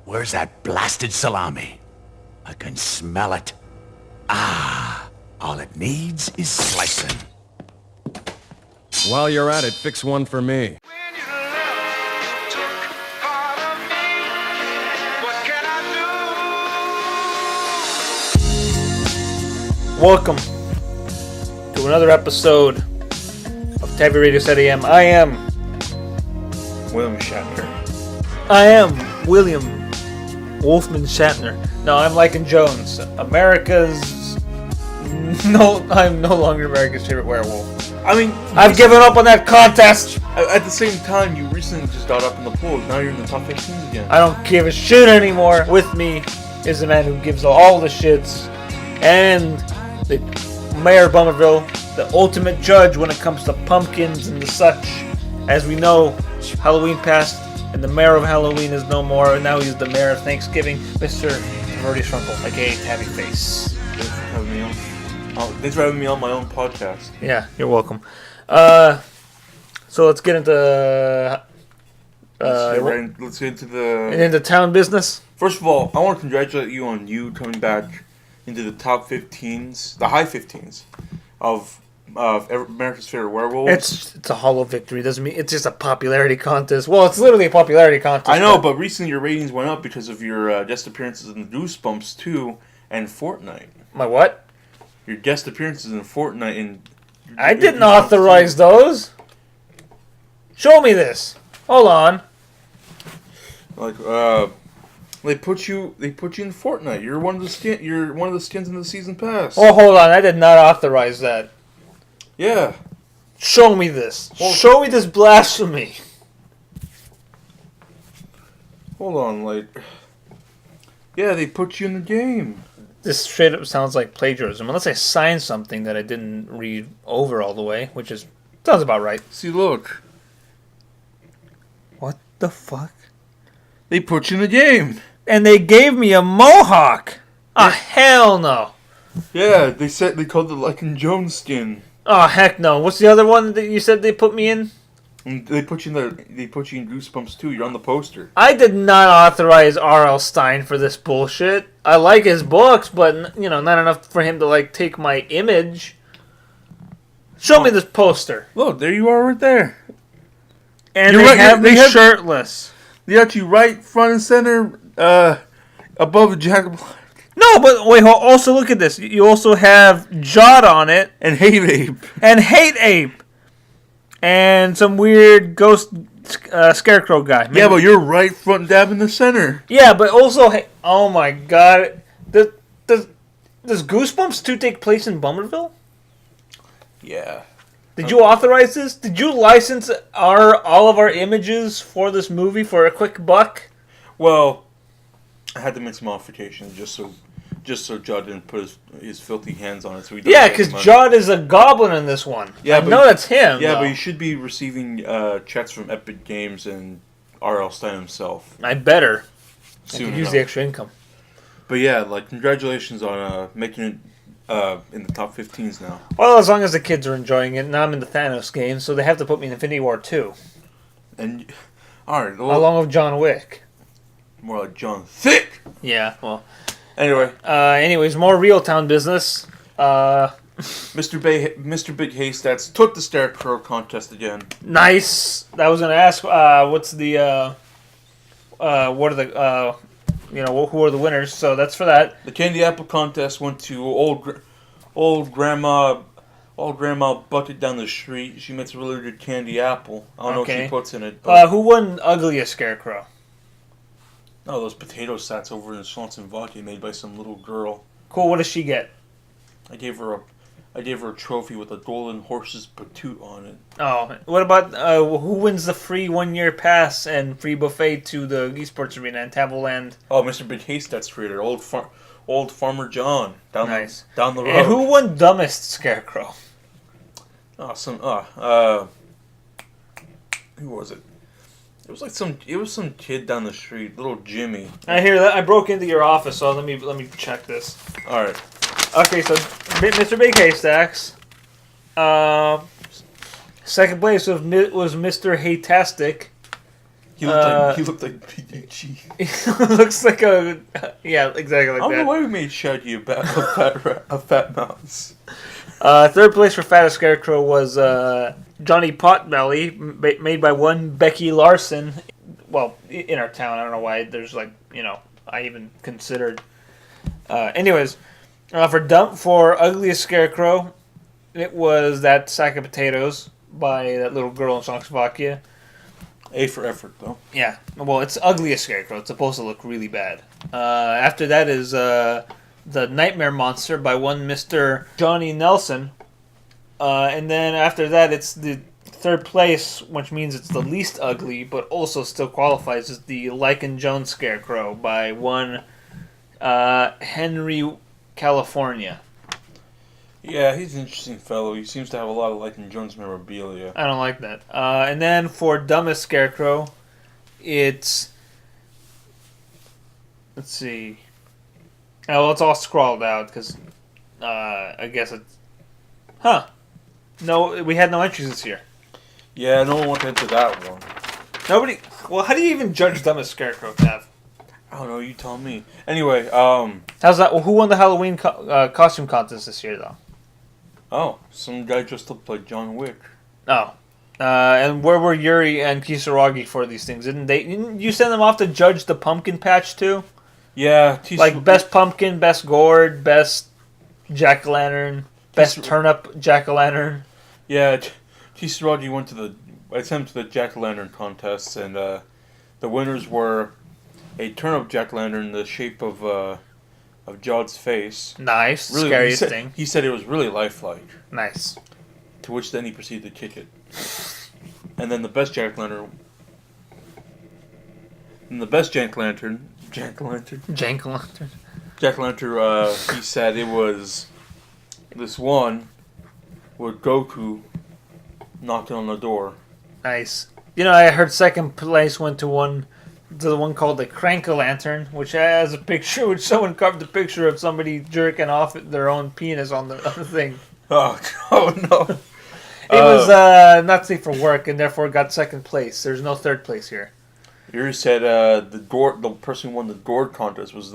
Where's that blasted salami? I can smell it. Ah, all it needs is slicing. While you're at it, fix one for me. Welcome to another episode of Taviradio SatAM. I am William Shatner. I am William Wolfman Shatner. No, I'm Lycan Jones. I'm no longer America's favorite werewolf. I mean, I've given up on that contest. At the same time, you recently just got up in the polls. Now you're in the top 15 again. I don't give a shit anymore. With me is the man who gives all the shits, and the Mayor of Bummerville, the ultimate judge when it comes to pumpkins and the such. As we know, Halloween passed, and the Mayor of Halloween is no more, and now he's the Mayor of Thanksgiving, Mr. Taviradio SatAM, aka Tabby Face. Thanks for having me on. Thanks for having me on my own podcast. Yeah, you're welcome. So let's get into Let's get into into town business. First of all, I want to congratulate you on you coming back into the top 15s, the high 15s of America's Favorite Werewolves. It's a hollow victory. Doesn't mean it's just a popularity contest. Well, it's literally a popularity contest. I know, but recently your ratings went up because of your guest appearances in Goosebumps 2 and Fortnite. My what? Your guest appearances in Fortnite and... I didn't authorize those. Show me this. Hold on. They put you in Fortnite. You're one of the skins in the season pass. Oh, hold on. I did not authorize that. Yeah. Show me this. Show me this blasphemy. Hold on, yeah, they put you in the game. This straight up sounds like plagiarism. Unless I signed something that I didn't read over all the way, which sounds about right. See, look. What the fuck? They put you in the game. And they gave me a mohawk. Oh, hell no. Yeah, they called it Lycan Jones skin. Oh, heck no. What's the other one that you said they put me in? And they put you in Goosebumps 2. You're on the poster. I did not authorize R.L. Stine for this bullshit. I like his books, but, not enough for him to, take my image. Show me this poster. Look, there you are right there. And they have me shirtless. They got you right front and center above Jack Black. No, but wait, also look at this. You also have Jot on it. And Hate Ape. And some weird ghost scarecrow guy. Maybe. Yeah, but you're right front dab in the center. Yeah, but also, oh my god. Does Goosebumps 2 take place in Bummerville? Yeah. Did you authorize this? Did you license all of our images for this movie for a quick buck? Well, I had to make some modifications just so Judd didn't put his filthy hands on it. So yeah, because Judd is a goblin in this one. Yeah, I know that's him. Yeah, though. but you should be receiving checks from Epic Games and R.L. Stein himself. I better. Soon I could use the extra income. But yeah, congratulations on making it in the top 15s now. Well, as long as the kids are enjoying it, now I'm in the Thanos game, so they have to put me in Infinity War 2. And, alright. Well, along with John Wick. More like John Thick! Yeah, well. Anyway. Anyways, more real town business. Mr. Big Haystacks took the Scarecrow contest again. Nice! I was going to ask, what's the, what are the, who are the winners, so that's for that. The Candy Apple contest went to old grandma Bucket down the street. She makes a really good candy apple. I don't know what she puts in it. Who won Ugliest Scarecrow? Oh, those potato sats over in Swanson Vodka made by some little girl. Cool, what does she get? I gave her a trophy with a golden horse's patoot on it. Oh, what about who wins the free 1-year pass and free buffet to the esports arena in Tavoland? Oh, Mr. Big Haystacks creator, old Farmer John down the road. And who won Dumbest Scarecrow? Oh, who was it? It was some kid down the street, little Jimmy. I hear that. I broke into your office, so let me check this. All right. Okay, so Mr. Big Haystacks. Second place was Mr. Haytastic. He looked like PDG. He looks like a exactly like I don't that. know why we made Shaggy a fat mouse. Third place for fattest scarecrow was Johnny Potbelly, made by one Becky Larson. Well, in our town, I don't know why. There's I even considered. Anyways, for ugliest scarecrow, it was that sack of potatoes by that little girl in Czechoslovakia. A for effort, though. Yeah, well, it's ugliest scarecrow. It's supposed to look really bad. After that is the Nightmare Monster by one Mr. Johnny Nelson. And then after that, it's the third place, which means it's the least ugly, but also still qualifies as the Lycan Jones Scarecrow by one Henry California. Yeah, he's an interesting fellow. He seems to have a lot of Lycan Jones memorabilia. I don't like that. And then for dumbest scarecrow, it's... Let's see. Oh, well, it's all scrawled out because I guess it's... Huh. No, we had no entries this year. Yeah, no one went into that one. Nobody... Well, how do you even judge dumbest scarecrow, Tav? I don't know, you tell me. Anyway, How's that? Well, who won the Halloween costume contest this year, though? Oh, some guy dressed up like John Wick. Oh. And where were Yuri and Kisaragi for these things? Didn't you send them off to judge the pumpkin patch, too? Yeah. Like best pumpkin, best gourd, best jack-o'-lantern, best turnip jack-o'-lantern. Yeah, Kisaragi I sent him to the jack-o'-lantern contests, and the winners were a turnip jack-o'-lantern in the shape of Jod's face. Nice. Really, Scariest thing. He said it was really lifelike. Nice. To which then he proceeded to kick it. And then the best jack-o'-lantern... And the best jack-o'-lantern... Jack-o'-lantern? Jack-o'-lantern. Jack-o'-lantern, he said it was... This one where Goku knocked on the door. Nice. I heard second place went to the one called the Crank-o'-lantern, which has a picture, which someone carved a picture of somebody jerking off their own penis on the thing. Oh no. It was not safe for work, and therefore got second place. There's no third place here. You said the person who won the gourd contest was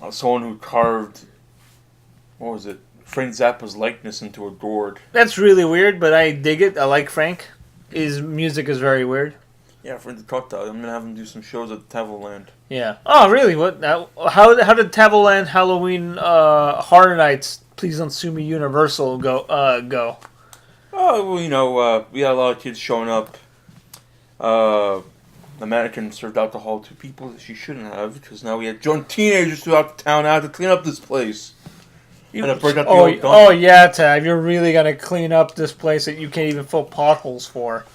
someone who carved, what was it, Frank Zappa's likeness into a gourd. That's really weird, but I dig it. I like Frank. His music is very weird. Yeah, Frank the Cocktail. I'm gonna have him do some shows at Taviraland. Yeah. Oh, really? What? How did Taviraland Halloween Horror Nights? Please don't sue me. Universal go. Oh, well, we had a lot of kids showing up. The mannequin served alcohol to people that she shouldn't have, because now we had drunk teenagers throughout the town. I had to clean up this place. Oh yeah, Tav, you're really gonna clean up this place that you can't even fill potholes for.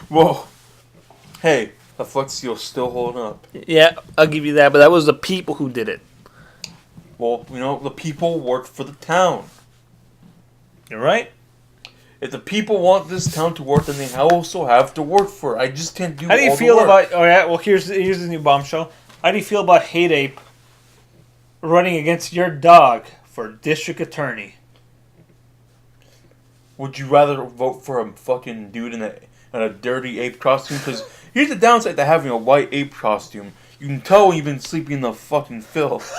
Whoa. Hey, the Flex Seal's still holding up. Yeah, I'll give you that, but that was the people who did it. Well, the people work for the town. You're right. If the people want this town to work, then they also have to work for it. I just can't do all the work. How do you feel about... Oh, yeah, well, here's the new bombshell. How do you feel about Hate Ape running against your dog for district attorney? Would you rather vote for a fucking dude in a dirty ape costume? Because here's the downside to having a white ape costume. You can tell when you've been sleeping in the fucking filth.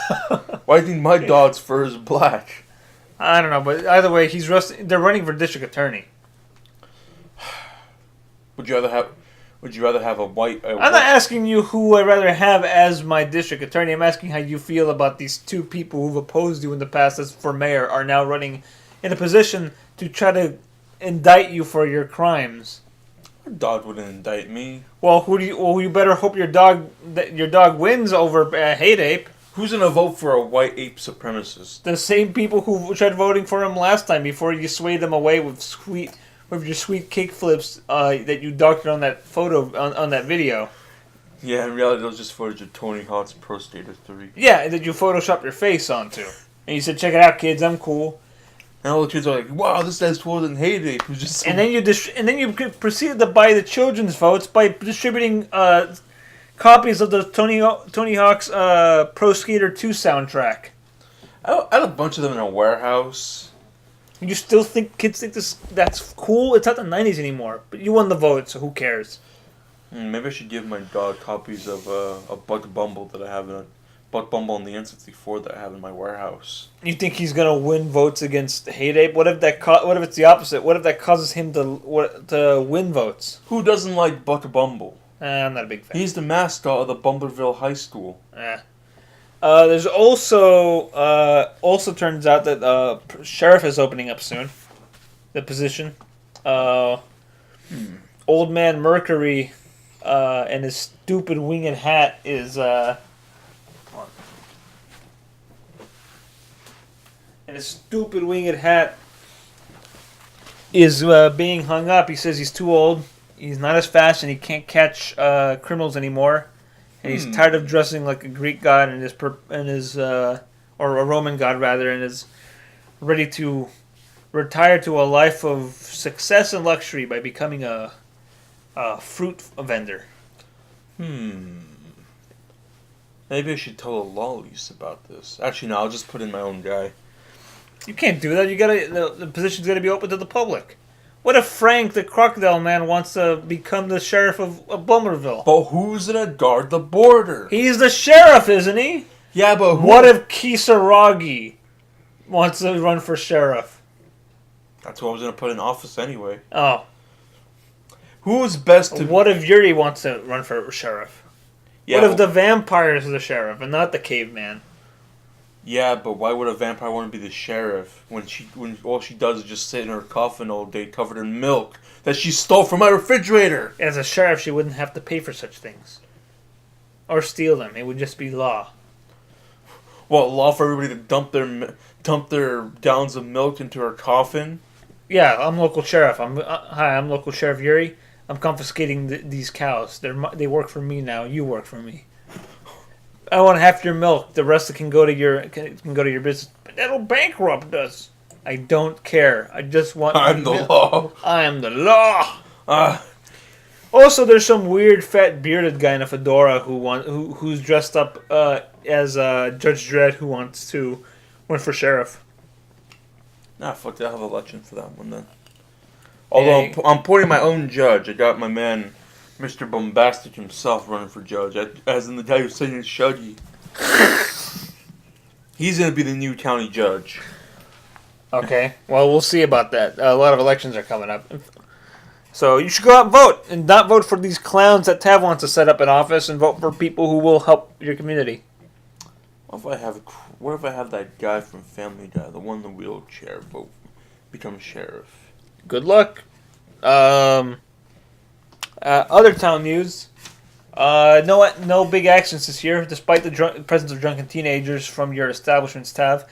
Why do you think my dog's fur is black? I don't know, but either way, they're running for district attorney. Would you rather have a white... I'm not asking you who I'd rather have as my district attorney. I'm asking how you feel about these two people who've opposed you in the past as for mayor are now running in a position to try to indict you for your crimes. Your dog wouldn't indict me. Well, you better hope your dog wins over Hate Ape. Who's gonna vote for a white ape supremacist? The same people who tried voting for him last time before you swayed them away with your sweet kick flips that you doctored on that photo on that video. Yeah, in reality, it was just footage of Tony Hawk's Pro Skater 3. Yeah, that you photoshopped your face onto, and you said, "Check it out, kids, I'm cool." And all the kids are like, "Wow, this guy's cooler than Hate Ape." Who's just so... And then you proceeded to buy the children's votes by distributing copies of the Tony Hawk's Pro Skater 2 soundtrack. I had a bunch of them in a warehouse. You still think kids think that's cool? It's not the 90s anymore. But you won the vote, so who cares? Maybe I should give my dog copies of a Buck Bumble that I have in a Buck Bumble on the N64 that I have in my warehouse. You think he's gonna win votes against Hate Ape? What if what if it's the opposite? What if that causes him to win votes? Who doesn't like Buck Bumble? I'm not a big fan. He's the mascot of the Bumblerville High School. There's also turns out that sheriff is opening up soon. The position. Old Man Mercury and his stupid winged hat is being hung up. He says he's too old. He's not as fast, and he can't catch criminals anymore. And he's tired of dressing like a Greek god or a Roman god rather, and is ready to retire to a life of success and luxury by becoming a fruit vendor. Maybe I should tell the lollies about this. Actually, no. I'll just put in my own guy. You can't do that. The position's got to be open to the public. What if Frank the Crocodile Man wants to become the sheriff of Bummerville? But who's gonna guard the border? He's the sheriff, isn't he? Yeah, but who? What if Kisaragi wants to run for sheriff? That's what I was gonna put in office anyway. Oh. Who's best to... What if Yuri wants to run for sheriff? Yeah, what if the vampire is the sheriff and not the caveman? Yeah, but why would a vampire want to be the sheriff when all she does is just sit in her coffin all day covered in milk that she stole from my refrigerator? As a sheriff, she wouldn't have to pay for such things. Or steal them. It would just be law. What, law for everybody to dump their gallons of milk into her coffin? Yeah, I'm local sheriff. Hi, I'm local sheriff Yuri. I'm confiscating these cows. They work for me now. You work for me. I want half your milk. The rest can go to your business. But that'll bankrupt us. I don't care. I just want. I'm the law. I am the law. Also, there's some weird fat bearded guy in a fedora who's dressed up as Judge Dredd who wants to run for sheriff. Nah, fuck that. I'll have an election for that one then. Although I'm appointing my own judge. I got my man, Mr. Bombastic himself, running for judge. As in the guy who's singing Shuggy. He's going to be the new county judge. Okay. Well, we'll see about that. A lot of elections are coming up. So you should go out and vote. And not vote for these clowns that Tav wants to set up in office, and vote for people who will help your community. What if I have that guy from Family Guy, the one in the wheelchair, become sheriff? Good luck. Other town news. No big actions this year, despite the presence of drunken teenagers from your establishments, Tav.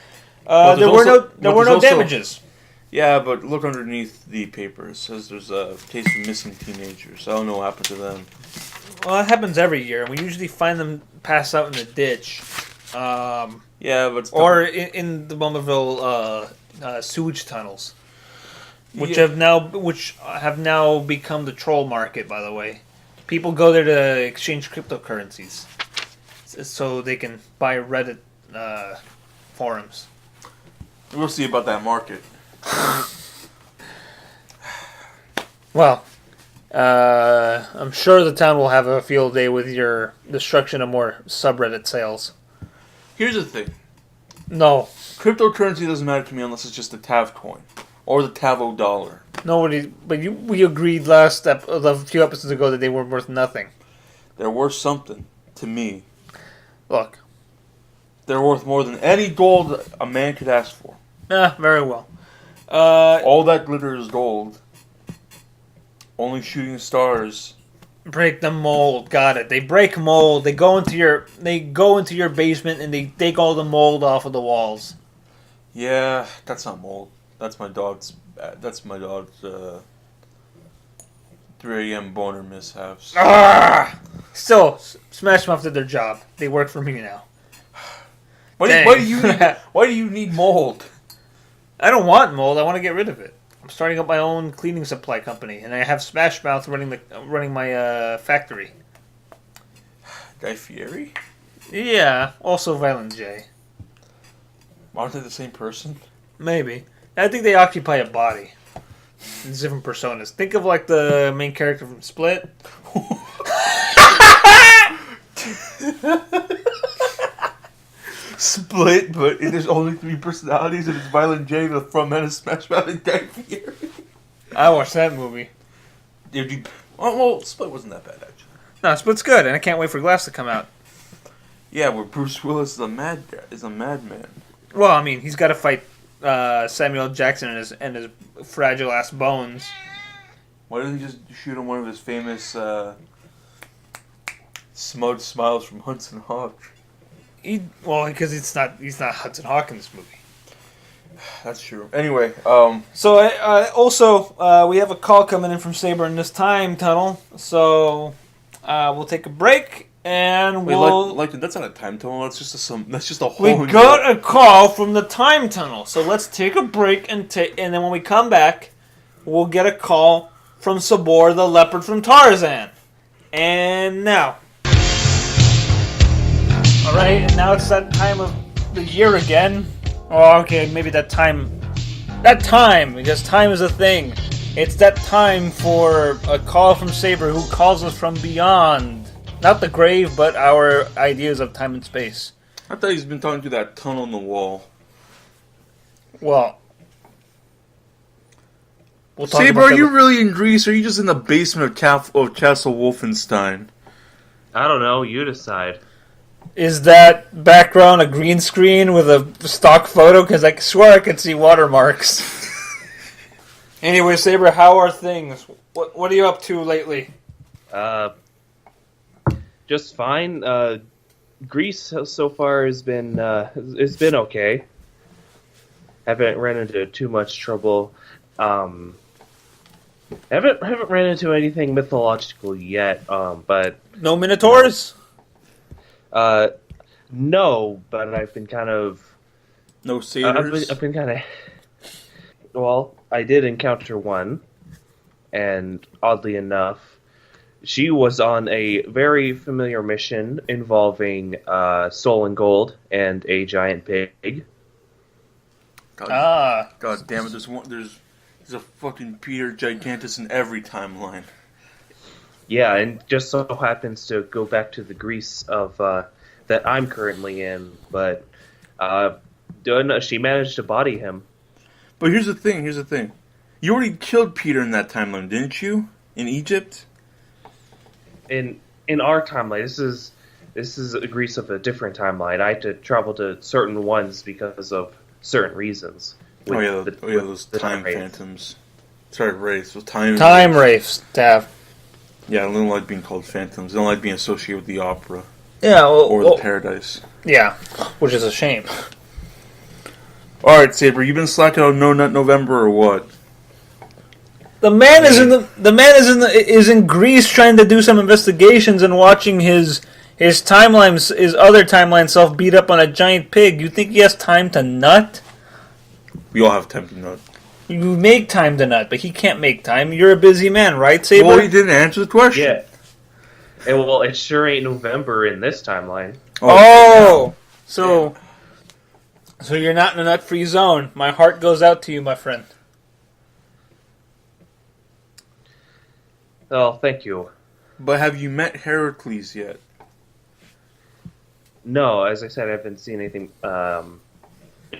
There were no damages. Yeah, but look underneath the paper. It says there's a case of missing teenagers. I don't know what happened to them. Well, that happens every year. We usually find them passed out in the ditch. Yeah, but or in the Bummerville sewage tunnels, which have now become the troll market. By the way, people go there to exchange cryptocurrencies, so they can buy Reddit forums. We'll see about that market. Well, I'm sure the town will have a field day with your destruction of more subreddit sales. Here's the thing. No. Cryptocurrency doesn't matter to me unless it's just a Tav coin. Or the Tavo dollar. We agreed a few episodes ago that they were worth nothing. They're worth something. To me. Look. They're worth more than any gold a man could ask for. Very well. All that glitter is gold. Only shooting stars. Break the mold. Got it. They break mold. They go into your basement and they take all the mold off of the walls. Yeah, that's not mold. That's my dog's 3 a.m. boner mishaps. Still, Smash Mouth did their job. They work for me now. Why do you need mold? I don't want mold. I want to get rid of it. I'm starting up my own cleaning supply company, and I have Smash Mouth running my factory. Guy Fieri? Yeah, also Violent J. Aren't they the same person? Maybe. I think they occupy a body. It's different personas. Think of like the main character from Split. Split, but there's only 3 personalities, and it's Violent J, the frontman of Smash Mouth and Guy Fieri. I watched that movie. Did you? Well, Split wasn't that bad actually. No, Split's good, and I can't wait for Glass to come out. Yeah, where Bruce Willis is a madman. Well, I mean, he's got to fight Samuel Jackson and his fragile ass bones. Why doesn't he just shoot him one of his famous smug smiles from Hudson Hawk? Because he's not Hudson Hawk in this movie. That's true. Anyway, So also we have a call coming in from Saber in this time tunnel. So we'll take a break and that's not a time tunnel. That's just a hole. We got a call from the time tunnel. So let's take a break and then when we come back, we'll get a call from Sabor the leopard from Tarzan. And now. Alright, and now it's that time of the year again. Oh, okay, maybe that time, because time is a thing. It's that time for a call from Saber, who calls us from beyond. Not the grave, but our ideas of time and space. I thought he's been talking to that tunnel in the wall. Well, we'll talk Saber, about are you really in Greece, or are you just in the basement of Castle Wolfenstein? I don't know. You decide. Is that background a green screen with a stock photo? Because I swear I could see watermarks. Anyway, Saber, how are things? What are you up to lately? Just fine. Greece so far has been it's been okay. Haven't ran into too much trouble. Haven't ran into anything mythological yet. But No Minotaurs? No, but I've been kind of No satyrs? I've been kind of. Well, I did encounter one, and oddly enough, she was on a very familiar mission involving soul and gold and a giant pig. God damn it! There's a fucking Peter Gigantus in every timeline. Yeah, and just so happens to go back to the Greece of that I'm currently in, but she managed to body him. But here's the thing. You already killed Peter in that timeline, didn't you? In Egypt? In our timeline, this is a Greece of a different timeline. I had to travel to certain ones because of certain reasons. Those time phantoms. Sorry, wraiths. Those time wraiths, Tav. Yeah, I don't like being called phantoms. I don't like being associated with the opera. Yeah, or the paradise. Yeah, which is a shame. Alright, Saber, you been slacking on No Nut November or what? The man is in Greece trying to do some investigations and watching his other timeline self beat up on a giant pig. You think he has time to nut? We all have time to nut. You make time to nut, but he can't make time. You're a busy man, right, Saber? Well, he didn't answer the question. Yeah. And, well, it sure ain't November in this timeline. Oh! So you're not in a nut-free zone. My heart goes out to you, my friend. Oh, thank you. But have you met Heracles yet? No, as I said, I haven't seen anything,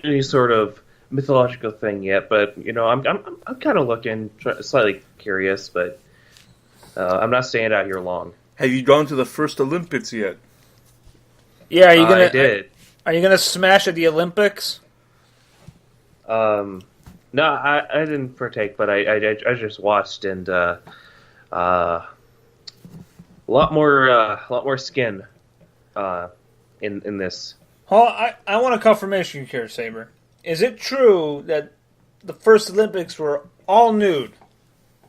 any sort of mythological thing yet. But I'm kind of looking, slightly curious, but I'm not staying out here long. Have you gone to the first Olympics yet? Yeah, are you gonna? I did. Are you gonna smash at the Olympics? No, I didn't partake, but I just watched, and a lot more skin in this. Oh, I want a confirmation here, Saber. Is it true that the first Olympics were all nude?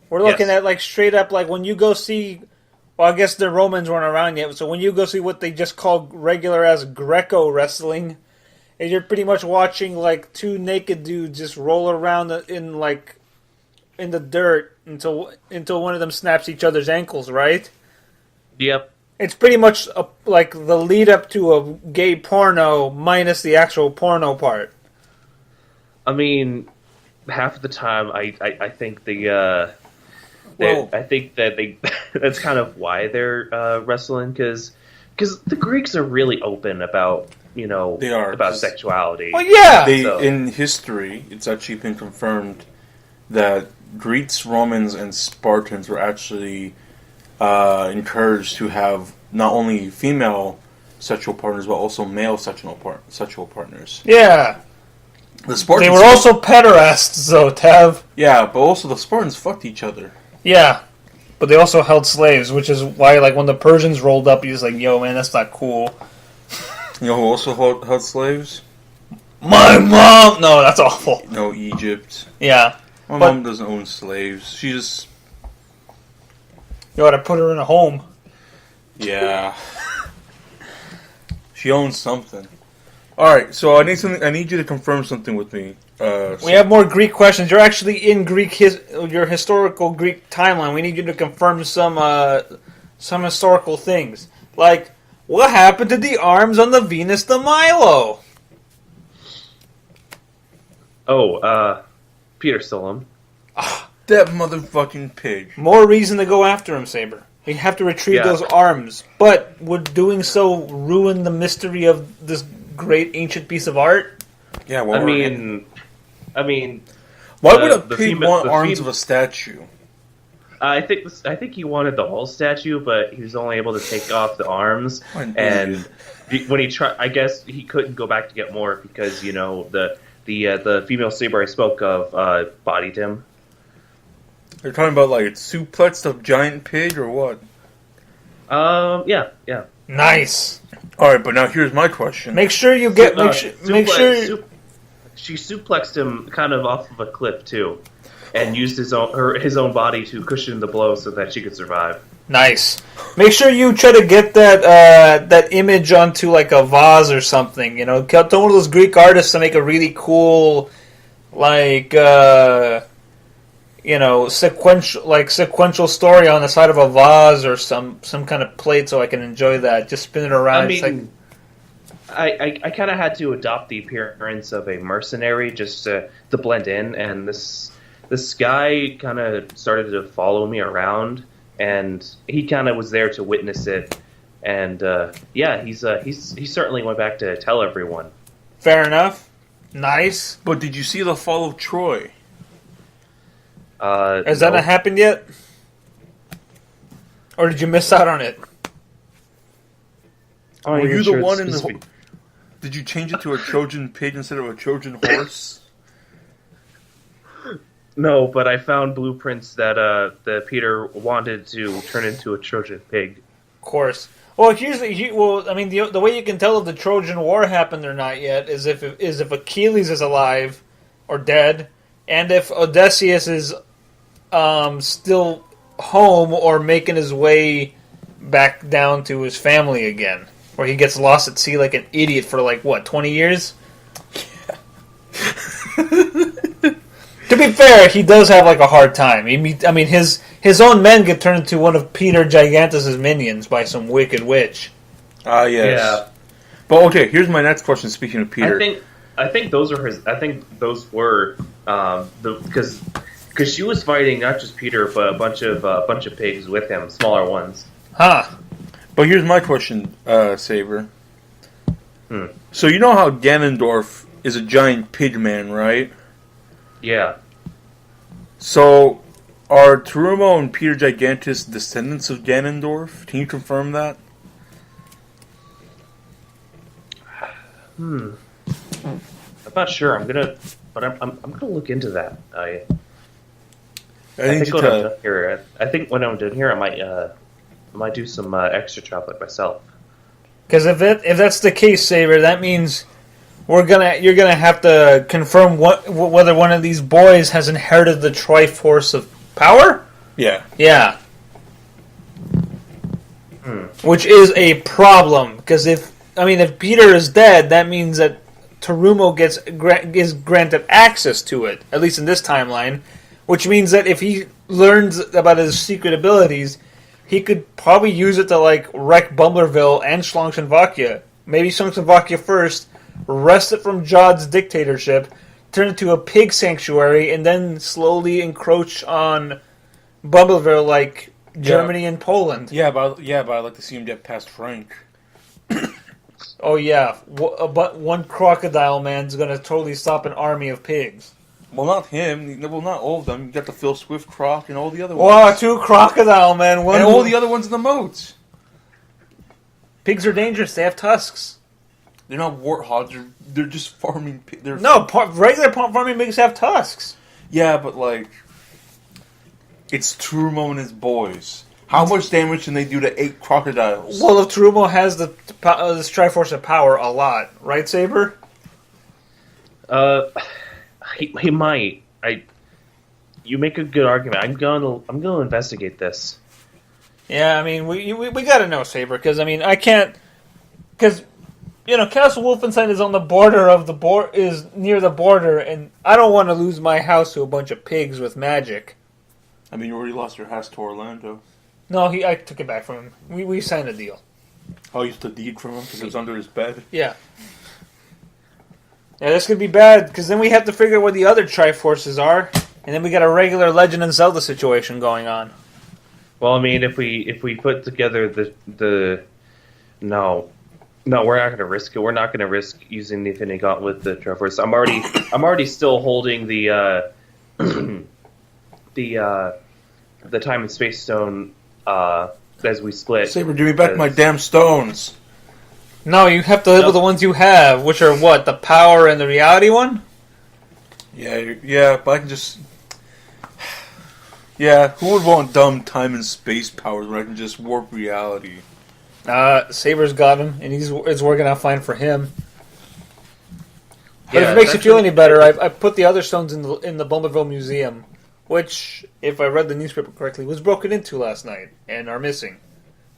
We're looking at straight up when you go see. Well, I guess the Romans weren't around yet, so when you go see what they just call regular as Greco wrestling, and you're pretty much watching two naked dudes just roll around in the dirt until one of them snaps each other's ankles, right? Yep. It's pretty much the lead up to a gay porno minus the actual porno part. I mean, half the time I think I think that that's kind of why they're wrestling, because because the Greeks are really open about They are, about 'cause sexuality. Well, yeah. In history, it's actually been confirmed that Greeks, Romans, and Spartans were actually encouraged to have not only female sexual partners but also male sexual partners. Yeah. The Spartans, They were also pederasts, though, Tav. yeah, but also the Spartans fucked each other. Yeah. But they also held slaves, which is why, like, when the Persians rolled up, he's like, yo, man, that's not cool. You know who also held slaves? My mom! No, that's awful. No, Egypt. Yeah. My But- mom doesn't own slaves. She just You ought to put her in a home. yeah. She owns something. All right, so I need something. I need you to confirm something with me. We have more Greek questions. You're actually in your historical Greek timeline. We need you to confirm some historical things. Like, what happened to the arms on the Venus de Milo? Oh, Peter stole him. that motherfucking pig. More reason to go after him, Saber. You have to retrieve those arms. But would doing so ruin the mystery of this great ancient piece of art? Yeah, well, I mean, why would a the pig female- want the arms fem- of a statue? I think he wanted the whole statue, but he was only able to take off the arms. What an And when he tried, I guess he couldn't go back to get more because the female saber I spoke of bodied him. They're talking about like suplexed a giant pig or what? Yeah. Nice. All right, but now here's my question. Make sure you get. Make sure. She suplexed him kind of off of a cliff too, and used his own body to cushion the blow so that she could survive. Nice. Make sure you try to get that image onto like a vase or something. You know, tell one of those Greek artists to make a really cool, like sequential story on the side of a vase or some kind of plate, so I can enjoy that. Just spin it around. I mean, I kind of had to adopt the appearance of a mercenary just to blend in, and this guy kind of started to follow me around, and he kind of was there to witness it, and he certainly went back to tell everyone. Fair enough. Nice. But did you see the fall of Troy? Has that not happened yet? Or did you miss out on it? Were you the one in the? Did you change it to a Trojan pig instead of a Trojan horse? No, but I found blueprints that Peter wanted to turn into a Trojan pig. Of course. Well, the way you can tell if the Trojan War happened or not yet is if Achilles is alive or dead, and if Odysseus is still home or making his way back down to his family again, where he gets lost at sea like an idiot for 20 years. To be fair, he does have a hard time. His own men get turned into one of Peter Gigantus's minions by some wicked witch. Ah, yes. Yeah. But okay, here's my next question. Speaking of Peter, I think those are his. I think those were because she was fighting not just Peter but a bunch of pigs with him, smaller ones. Huh. But here's my question, Saber. So you know how Ganondorf is a giant pig man, right? Yeah. So are Terumo and Peter Gigantus descendants of Ganondorf? Can you confirm that? I'm not sure. I'm gonna look into that. I think when I'm done here, I might do some extra traveling myself. Because if that's the case, Saber, that means you're gonna have to confirm whether one of these boys has inherited the Triforce of Power. Yeah. Yeah. Which is a problem because if Peter is dead, that means that Terumo is granted access to it, at least in this timeline. Which means that if he learns about his secret abilities, he could probably use it to wreck Bumblerville and Shlongshunvakia. Maybe Shlongshunvakia first, wrest it from Jod's dictatorship, turn it to a pig sanctuary, and then slowly encroach on Bumblerville like Germany and Poland. Yeah, but I'd like to see him get past Frank. Oh yeah, but one crocodile man's gonna totally stop an army of pigs. Well, not him. Well, not all of them. You got the Phil Swift croc and all the other Wow, ones. 2 crocodile men. And all the other ones in the moats. Pigs are dangerous. They have tusks. They're not warthogs. They're just farming. Regular farming pigs have tusks. Yeah, but like, it's Trumo and his boys. How much damage can they do to 8 crocodiles? Well, if Trumo has this Triforce of Power, a lot, right, Saber? He might. You make a good argument. I'm gonna investigate this. Yeah, I mean, we gotta know, Saber, because I mean, I can't, because Castle Wolfenstein is on the border of is near the border, and I don't want to lose my house to a bunch of pigs with magic. I mean, you already lost your house to Orlando. No, I took it back from him. We signed a deal. Oh, you took the deed from him because it was under his bed? Yeah. Yeah, this could be bad, because then we have to figure out where the other Triforces are, and then we got a regular Legend of Zelda situation going on. Well, I mean, if we put together the no, we're not going to risk it. We're not going to risk using the Infinity Gauntlet with the Triforce. I'm already still holding the Time and Space Stone as we split. Saber, give me back my damn stones. No, you have to live with the ones you have, which are what? The power and the reality one? Yeah, but I can just... Yeah, who would want dumb time and space powers when I can just warp reality? Saber's got him, and it's working out fine for him. But Yeah, if it makes you feel any better, I put the other stones in the Bumbleville Museum, which, if I read the newspaper correctly, was broken into last night and are missing.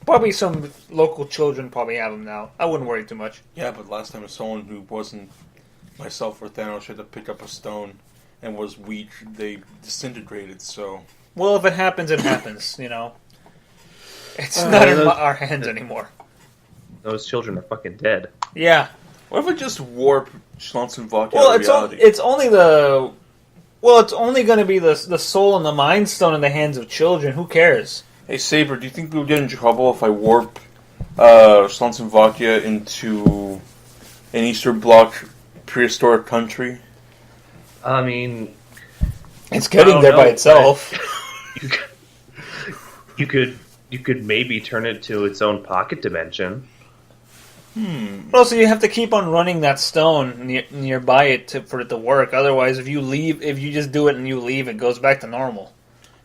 Probably some local children probably have them now. I wouldn't worry too much. Yeah, but last time someone who wasn't myself or Thanos had to pick up a stone and was weak, they disintegrated, so... Well, if it happens, it happens, It's not in our hands anymore. Those children are fucking dead. Yeah. What if I just warp Schlantz and Vok Well, out of reality? it's only it's only going to be the soul and the Mind Stone in the hands of children. Who cares? Hey, Saber, do you think we'll get in trouble if I warp Schlantz and Vakia into an Eastern Bloc prehistoric country? I mean, It's getting there by itself. You could maybe turn it to its own pocket dimension. But also, you have to keep on running that stone nearby it for it to work. Otherwise, if you just do it and you leave, it goes back to normal.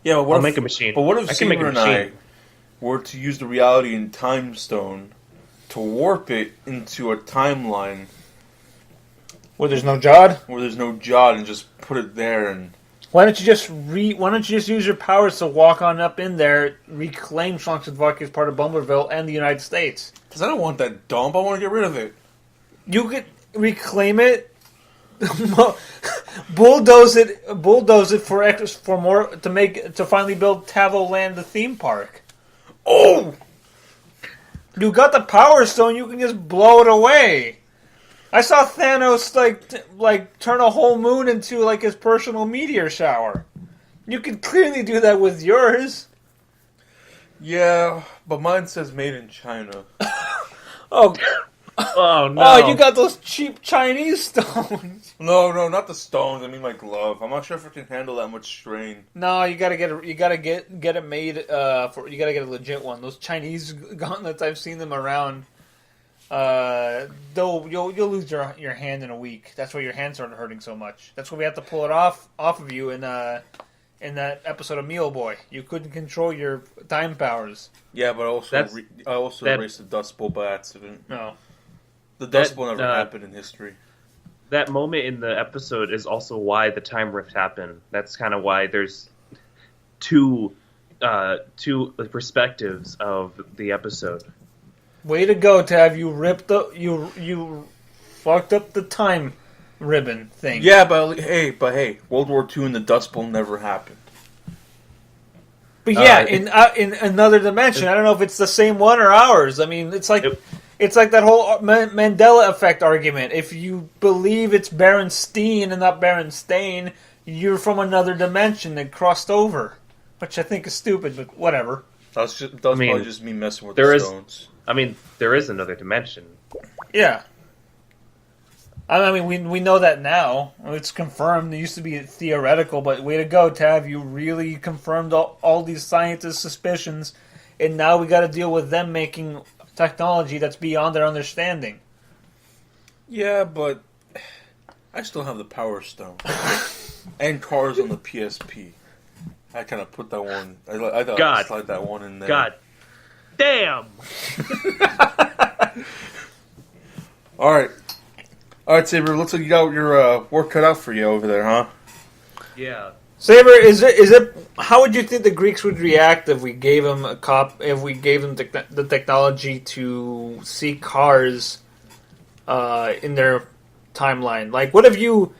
Yeah, but I'll make a machine. But what if I can make Saber a and I machine. were to use the reality and time stone to warp it into a timeline Where there's no Jod? where there's no Jod and just put it there and... Why don't you just use your powers to walk on up in there, reclaim Schlonksvok as part of Bumbleville and the United States? Because I don't want that dump, I want to get rid of it. You could reclaim it, bulldoze it for more to finally build Tavoland the theme park. Oh! You got the Power Stone, you can just blow it away. I saw Thanos like turn a whole moon into like his personal meteor shower. You can clearly do that with yours. Yeah, but mine says made in China. Oh, Oh no! oh, you got those cheap Chinese stones. No, not the stones, I mean my glove. I'm not sure if it can handle that much strain. No, you gotta get it made. You gotta get a legit one. Those Chinese gauntlets, I've seen them around. Though you'll lose your hand in a week. That's why your hands started hurting so much. That's why we have to pull it off of you in that episode of Meal Boy. You couldn't control your time powers. Yeah, but I also erased the Dust Bowl by accident. No. The Dust Bowl never happened in history. That moment in the episode is also why the time rift happened. That's kind of why there's two perspectives of the episode. Way to go, Tav! You you fucked up the time ribbon thing. Yeah, but hey, World War II and the Dust Bowl never happened. But yeah, in another dimension. I don't know if it's the same one or ours. I mean, it's like that whole Mandela effect argument. If you believe it's Berenstain and not Berenstain, you're from another dimension that crossed over, which I think is stupid. But whatever. That's probably just me messing with there the is- stones. I mean, there is another dimension. Yeah. I mean, we know that now. It's confirmed. It used to be theoretical, but way to go, Tav. You really confirmed all these scientists' suspicions, and now we got to deal with them making technology that's beyond their understanding. Yeah, but I still have the Power Stone and cars on the PSP. I kind of put that one. I thought I'd slide that one in there. God damn! All right, Saber. Looks like you got your work cut out for you over there, huh? Yeah. Saber, is it? How would you think the Greeks would react if we gave them if we gave them the technology to see cars in their timeline? Like, have you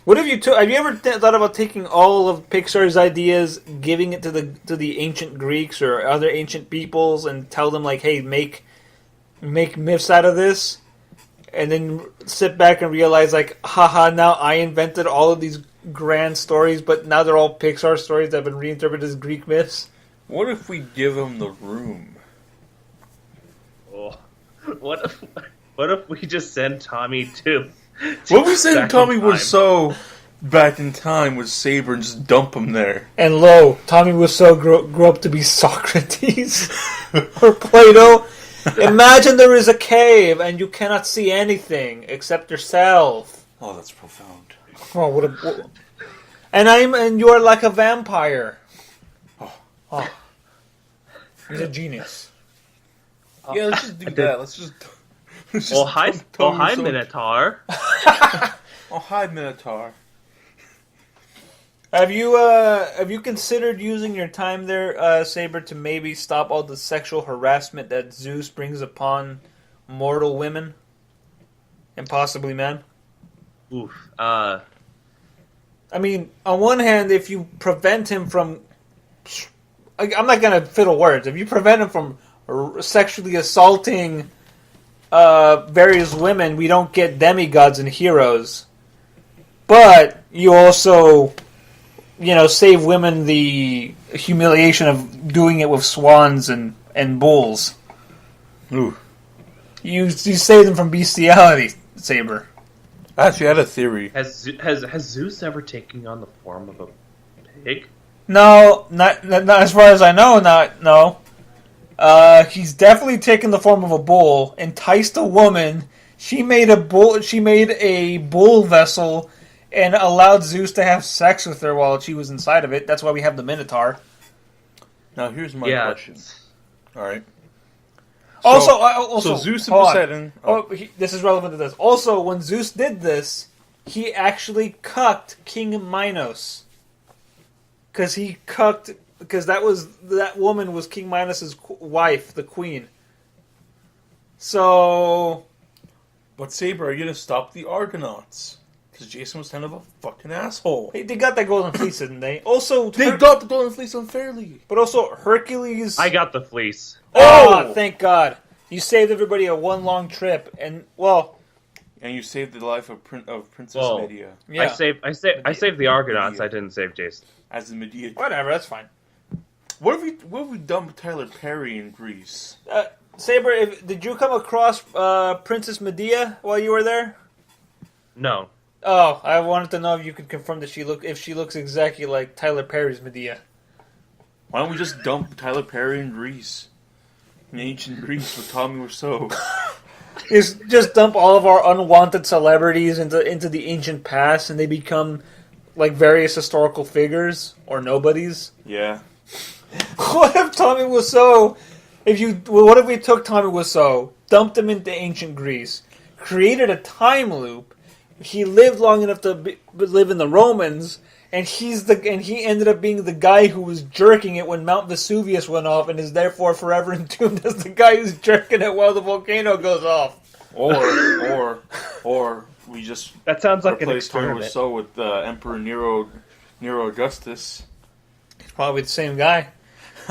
ever thought about taking all of Pixar's ideas, giving it to the ancient Greeks or other ancient peoples, and tell them like, hey, make myths out of this, and then sit back and realize like, haha, now I invented all of these grand stories, but now they're all Pixar stories that have been reinterpreted as Greek myths. What if we give them the room? Oh. What if we just send Tommy to What if we send Tommy Wiseau back in time with Saber and just dump him there? And lo, Tommy Wiseau grew up to be Socrates or Plato. Imagine there is a cave and you cannot see anything except yourself. Oh, that's profound. Oh, and you are like a vampire. Oh. He's a genius. Yeah, let's just do that. Let's just hi, Minotaur. Oh, hi, Minotaur. Have you considered using your time there, Saber, to maybe stop all the sexual harassment that Zeus brings upon mortal women and possibly men? Oof. I mean, on one hand, if you prevent him from... I'm not going to fiddle words. If you prevent him from sexually assaulting various women, we don't get demigods and heroes. But you also, save women the humiliation of doing it with swans and bulls. Ooh. You save them from bestiality, Saber. Actually, I had a theory. Has Zeus ever taken on the form of a pig? No, not as far as I know. No. He's definitely taken the form of a bull. Enticed a woman. She made a bull vessel and allowed Zeus to have sex with her while she was inside of it. That's why we have the Minotaur. Now here's my question. All right. Also, Zeus and Poseidon. This is relevant to this. Also, when Zeus did this, he actually cucked King Minos. Because that woman was King Minos' wife, the queen. So... But Saber, are you going to stop the Argonauts? Because Jason was kind of a fucking asshole. Hey, they got that golden fleece, didn't they? Also... They got the golden fleece unfairly. But also, Hercules... I got the fleece. Oh, thank God. You saved everybody a one long trip, and, well... And you saved the life of Princess Medea. Yeah. I saved the Argonauts, I didn't save Jason. As the Medea. Whatever, that's fine. What if we dumped Tyler Perry in Greece? Saber, did you come across Princess Medea while you were there? No. Oh, I wanted to know if you could confirm that she looks exactly like Tyler Perry's Medea. Why don't we just dump Tyler Perry in Greece? In ancient Greece with Tommy Wiseau. Just dump all of our unwanted celebrities into the ancient past and they become like various historical figures or nobodies. Yeah. What if Tommy Wiseau... What if we took Tommy Wiseau, dumped him into ancient Greece, created a time loop, he lived long enough to live in the Romans, and he ended up being the guy who was jerking it when Mount Vesuvius went off, and is therefore forever entombed as the guy who's jerking it while the volcano goes off. Or we just that sounds like an replace Tommy experiment. Wiseau with Emperor Nero Augustus. It's probably the same guy.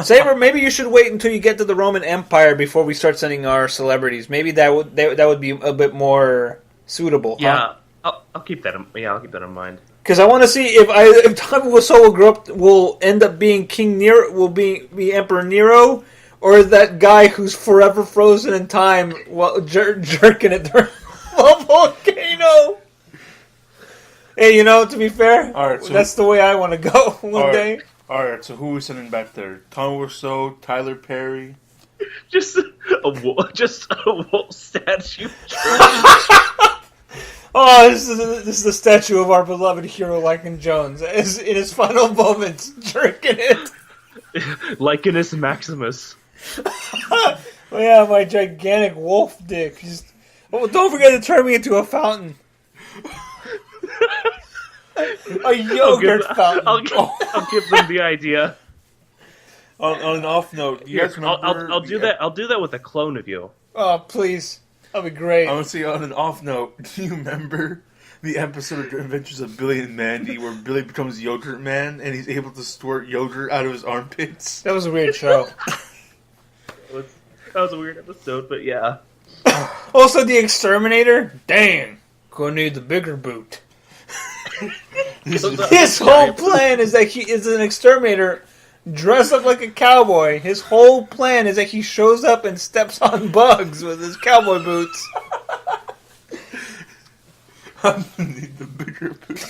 Saber, maybe you should wait until you get to the Roman Empire before we start sending our celebrities. Maybe that would be a bit more suitable. Yeah, huh? I'll keep that. I'll keep that in mind. Because I want to see if Tommy Wiseau will end up being King Nero, will be Emperor Nero, or that guy who's forever frozen in time while jerking it during a volcano. Hey, to be fair, All right, so that's the way I want to go one day. Alright, so who are we sending back there? Tom Wiseau, Tyler Perry? Just a wolf statue. Oh, this is the statue of our beloved hero, Lycan Jones, in his final moments, jerking it. Lycanus Maximus. Oh, yeah, my gigantic wolf dick. Don't forget to turn me into a fountain. A yogurt fountain. I'll give them the idea. On an off note, you guys remember? I'll do that. I'll do that with a clone of you. Oh, please. That'd be great. I'm gonna say on an off note, do you remember the episode of Adventures of Billy and Mandy where Billy becomes Yogurt Man and he's able to squirt yogurt out of his armpits? That was a weird show. That was a weird episode, but yeah. Also, the Exterminator? Dang. Gonna need the bigger boot. His whole plan is that he is an exterminator dressed up like a cowboy. His whole plan is that he shows up and steps on bugs with his cowboy boots. I'm gonna need the bigger boot.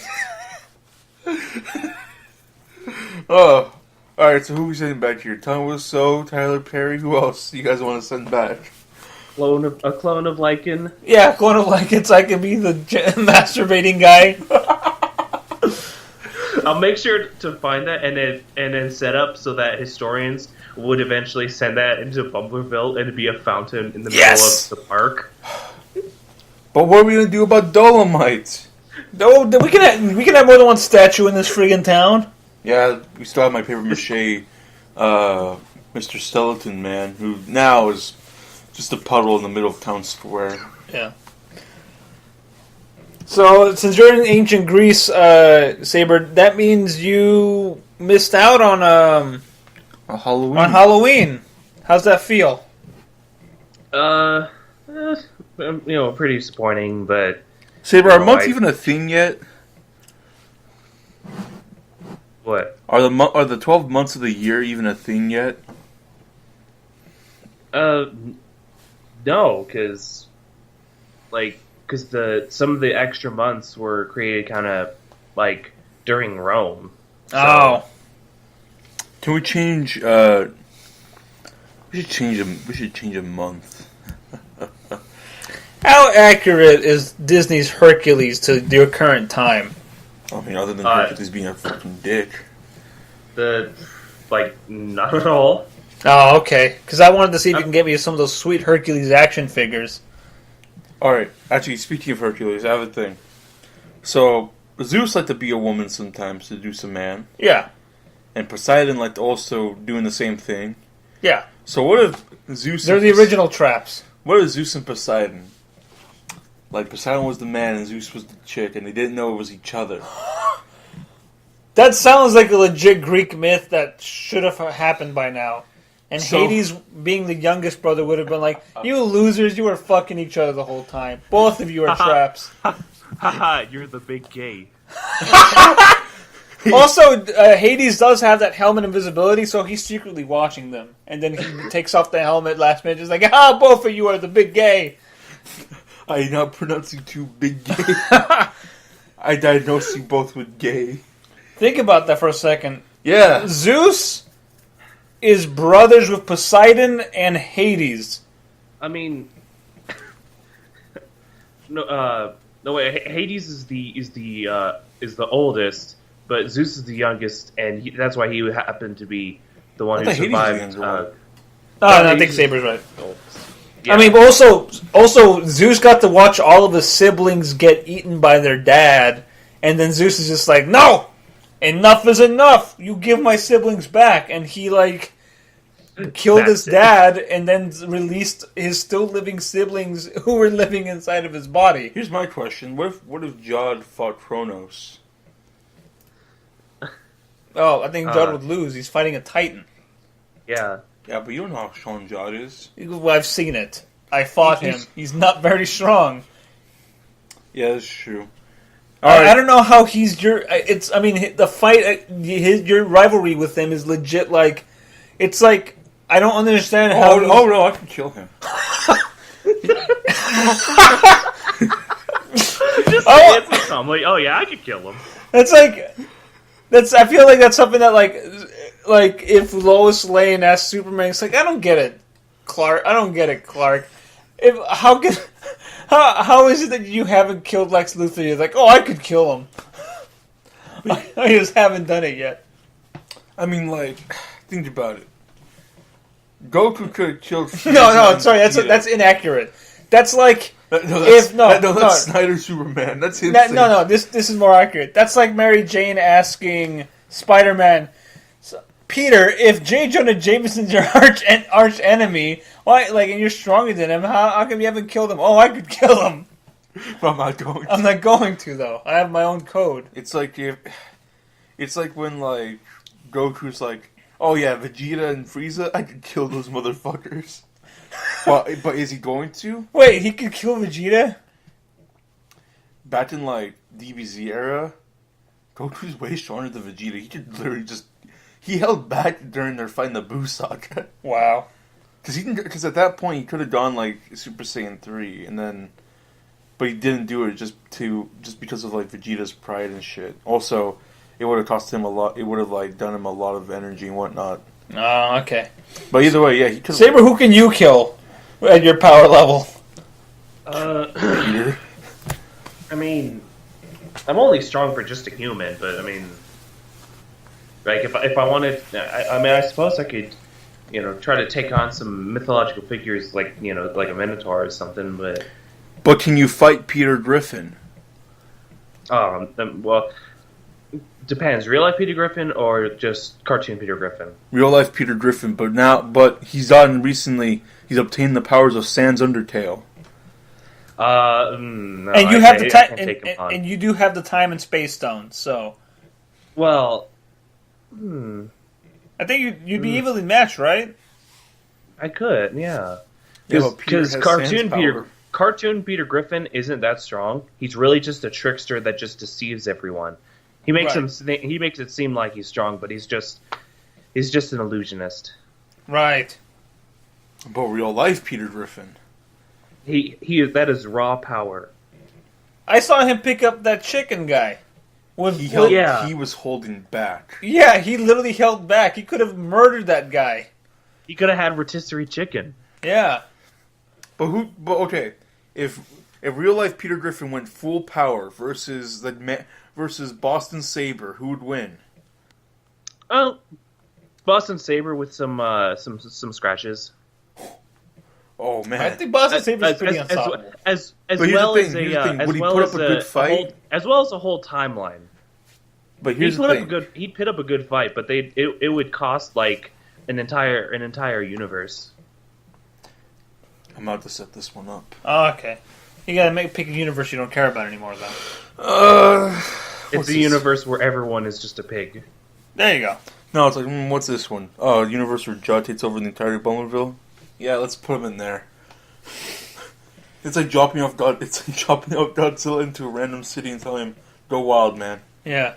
Oh, alright, so who are we sending back here? Tom Wiseau, Tyler Perry, who else you guys want to send back? A clone of Lycan. Yeah, clone of Lycan, so I can be the masturbating guy. I'll make sure to find that and then set up so that historians would eventually send that into Bumbleville and it'd be a fountain in the middle of the park. But what are we gonna do about Dolomite? No, we can have more than one statue in this friggin' town. Yeah, we still have my paper mache, Mr. Skeleton Man, who now is just a puddle in the middle of town square. Yeah. So, since you're in ancient Greece, Saber, that means you missed out on Halloween. On Halloween. How's that feel? Pretty disappointing, but Saber, are months even a thing yet? What? Are the 12 months of the year even a thing yet? No, because some of the extra months were created kind of like during Rome. So. Oh, can we change? We should change a month. how accurate is Disney's Hercules to your current time? I mean, other than Hercules being a fucking dick. Not at all. Oh, okay. Because I wanted to see if you can get me some of those sweet Hercules action figures. Alright, actually, speaking of Hercules, I have a thing. So, Zeus liked to be a woman sometimes, seduce a man. Yeah. And Poseidon liked also doing the same thing. Yeah. So what if Zeus... They're the original traps. What if Zeus and Poseidon... Like, Poseidon was the man and Zeus was the chick, and they didn't know it was each other. That sounds like a legit Greek myth that should have happened by now. And Hades, being the youngest brother, would have been like, you losers, you were fucking each other the whole time. Both of you are traps. Haha, you're the big gay. Also, Hades does have that helmet invisibility, so he's secretly watching them. And then he takes off the helmet last minute, just like, both of you are the big gay. I am not pronouncing too big gay. I diagnosed you both with gay. Think about that for a second. Yeah. Zeus is brothers with Poseidon and Hades. I mean, no wait. Hades is the oldest, but Zeus is the youngest, and that's why he happened to be the one who survived. I think Saber's right. Yeah. I mean, also Zeus got to watch all of his siblings get eaten by their dad, and then Zeus is just like, no, enough is enough. You give my siblings back, and he killed his dad, and then released his still living siblings who were living inside of his body. Here's my question: What if Jod fought Kronos? Oh, I think Jod would lose. He's fighting a Titan. Yeah. Yeah, but you don't know how strong Jod is. Well, I've seen it. I fought him. He's not very strong. Yeah, that's true. I don't know how he's your. The fight, your rivalry with him is legit. Like, it's like I don't understand how. Oh no, I can kill him. Just say it for some. Like, oh yeah, I could kill him. That's like, I feel like that's something that like if Lois Lane asked Superman, it's like, I don't get it, Clark. I don't get it, Clark. How is it that you haven't killed Lex Luthor? You're like, oh, I could kill him. I just haven't done it yet. I mean, like, think about it. Goku could have killed. No, sorry, that's inaccurate. That's like that's Snyder Superman. That's him. No. This is more accurate. That's like Mary Jane asking Spider-Man, Peter, if J. Jonah Jameson's your arch enemy, why? Like, and you're stronger than him. How come you haven't killed him? Oh, I could kill him. But I'm not going. I'm not going to though. I have my own code. It's like when like Goku's like, oh yeah, Vegeta and Frieza, I could kill those motherfuckers. but is he going to? Wait, he could kill Vegeta? Back in like DBZ era, Goku's way stronger than Vegeta. He could literally he held back during their fight in the Buu saga. Wow. Because at that point he could have gone like Super Saiyan 3 and then, but he didn't do it just because of like Vegeta's pride and shit. Also, it would have cost him a lot. It would have like done him a lot of energy and whatnot. Oh, okay. But either way, yeah, he could. Saber, who can you kill at your power level? Peter. I mean, I'm only strong for just a human, but I mean, like if I wanted, I suppose I could, try to take on some mythological figures like like a Minotaur or something, but. But can you fight Peter Griffin? Well, depends. Real life Peter Griffin or just cartoon Peter Griffin? Real life Peter Griffin, but he's obtained the powers of Sans Undertale. No, and you have the time, and you do have the time and space stone. So, well, I think you'd be evenly matched, right? I could, yeah. Because Cartoon Peter Griffin isn't that strong. He's really just a trickster that just deceives everyone. He makes He makes it seem like he's strong, but he's just an illusionist. Right. But real life Peter Griffin. That is raw power. I saw him pick up that chicken guy. He was holding back. Yeah, he literally held back. He could have murdered that guy. He could have had rotisserie chicken. Yeah. But okay, if real life Peter Griffin went full power versus Boston Saber, who would win? Oh, Boston Saber with some scratches. Oh man, I think Boston Saber is pretty unstoppable. As well as a good fight, as well as a whole timeline. But here's the thing: he'd put up a good fight, but it would cost like an entire universe. I'm about to set this one up. Oh, okay. You gotta pick a universe you don't care about anymore, though. It's a universe where everyone is just a pig. There you go. No, it's like, what's this one? Oh, a universe where Judd takes over the entire Bummerville? Yeah, let's put him in there. It's like dropping off Godzilla into a random city and telling him, go wild, man. Yeah.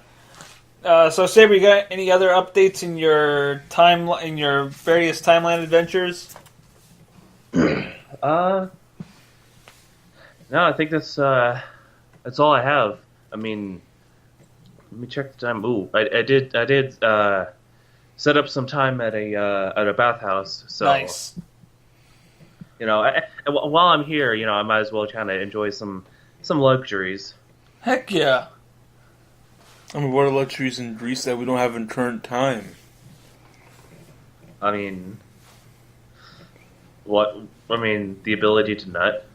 So, Saber, you got any other updates in your various timeline adventures? No, I think that's all I have. I mean, let me check the time. Ooh, I did set up some time at a bathhouse. So nice. While I'm here, I might as well kind of enjoy some luxuries. Heck yeah. I mean, what are luxuries in Greece that we don't have in current time? I mean, the ability to nut.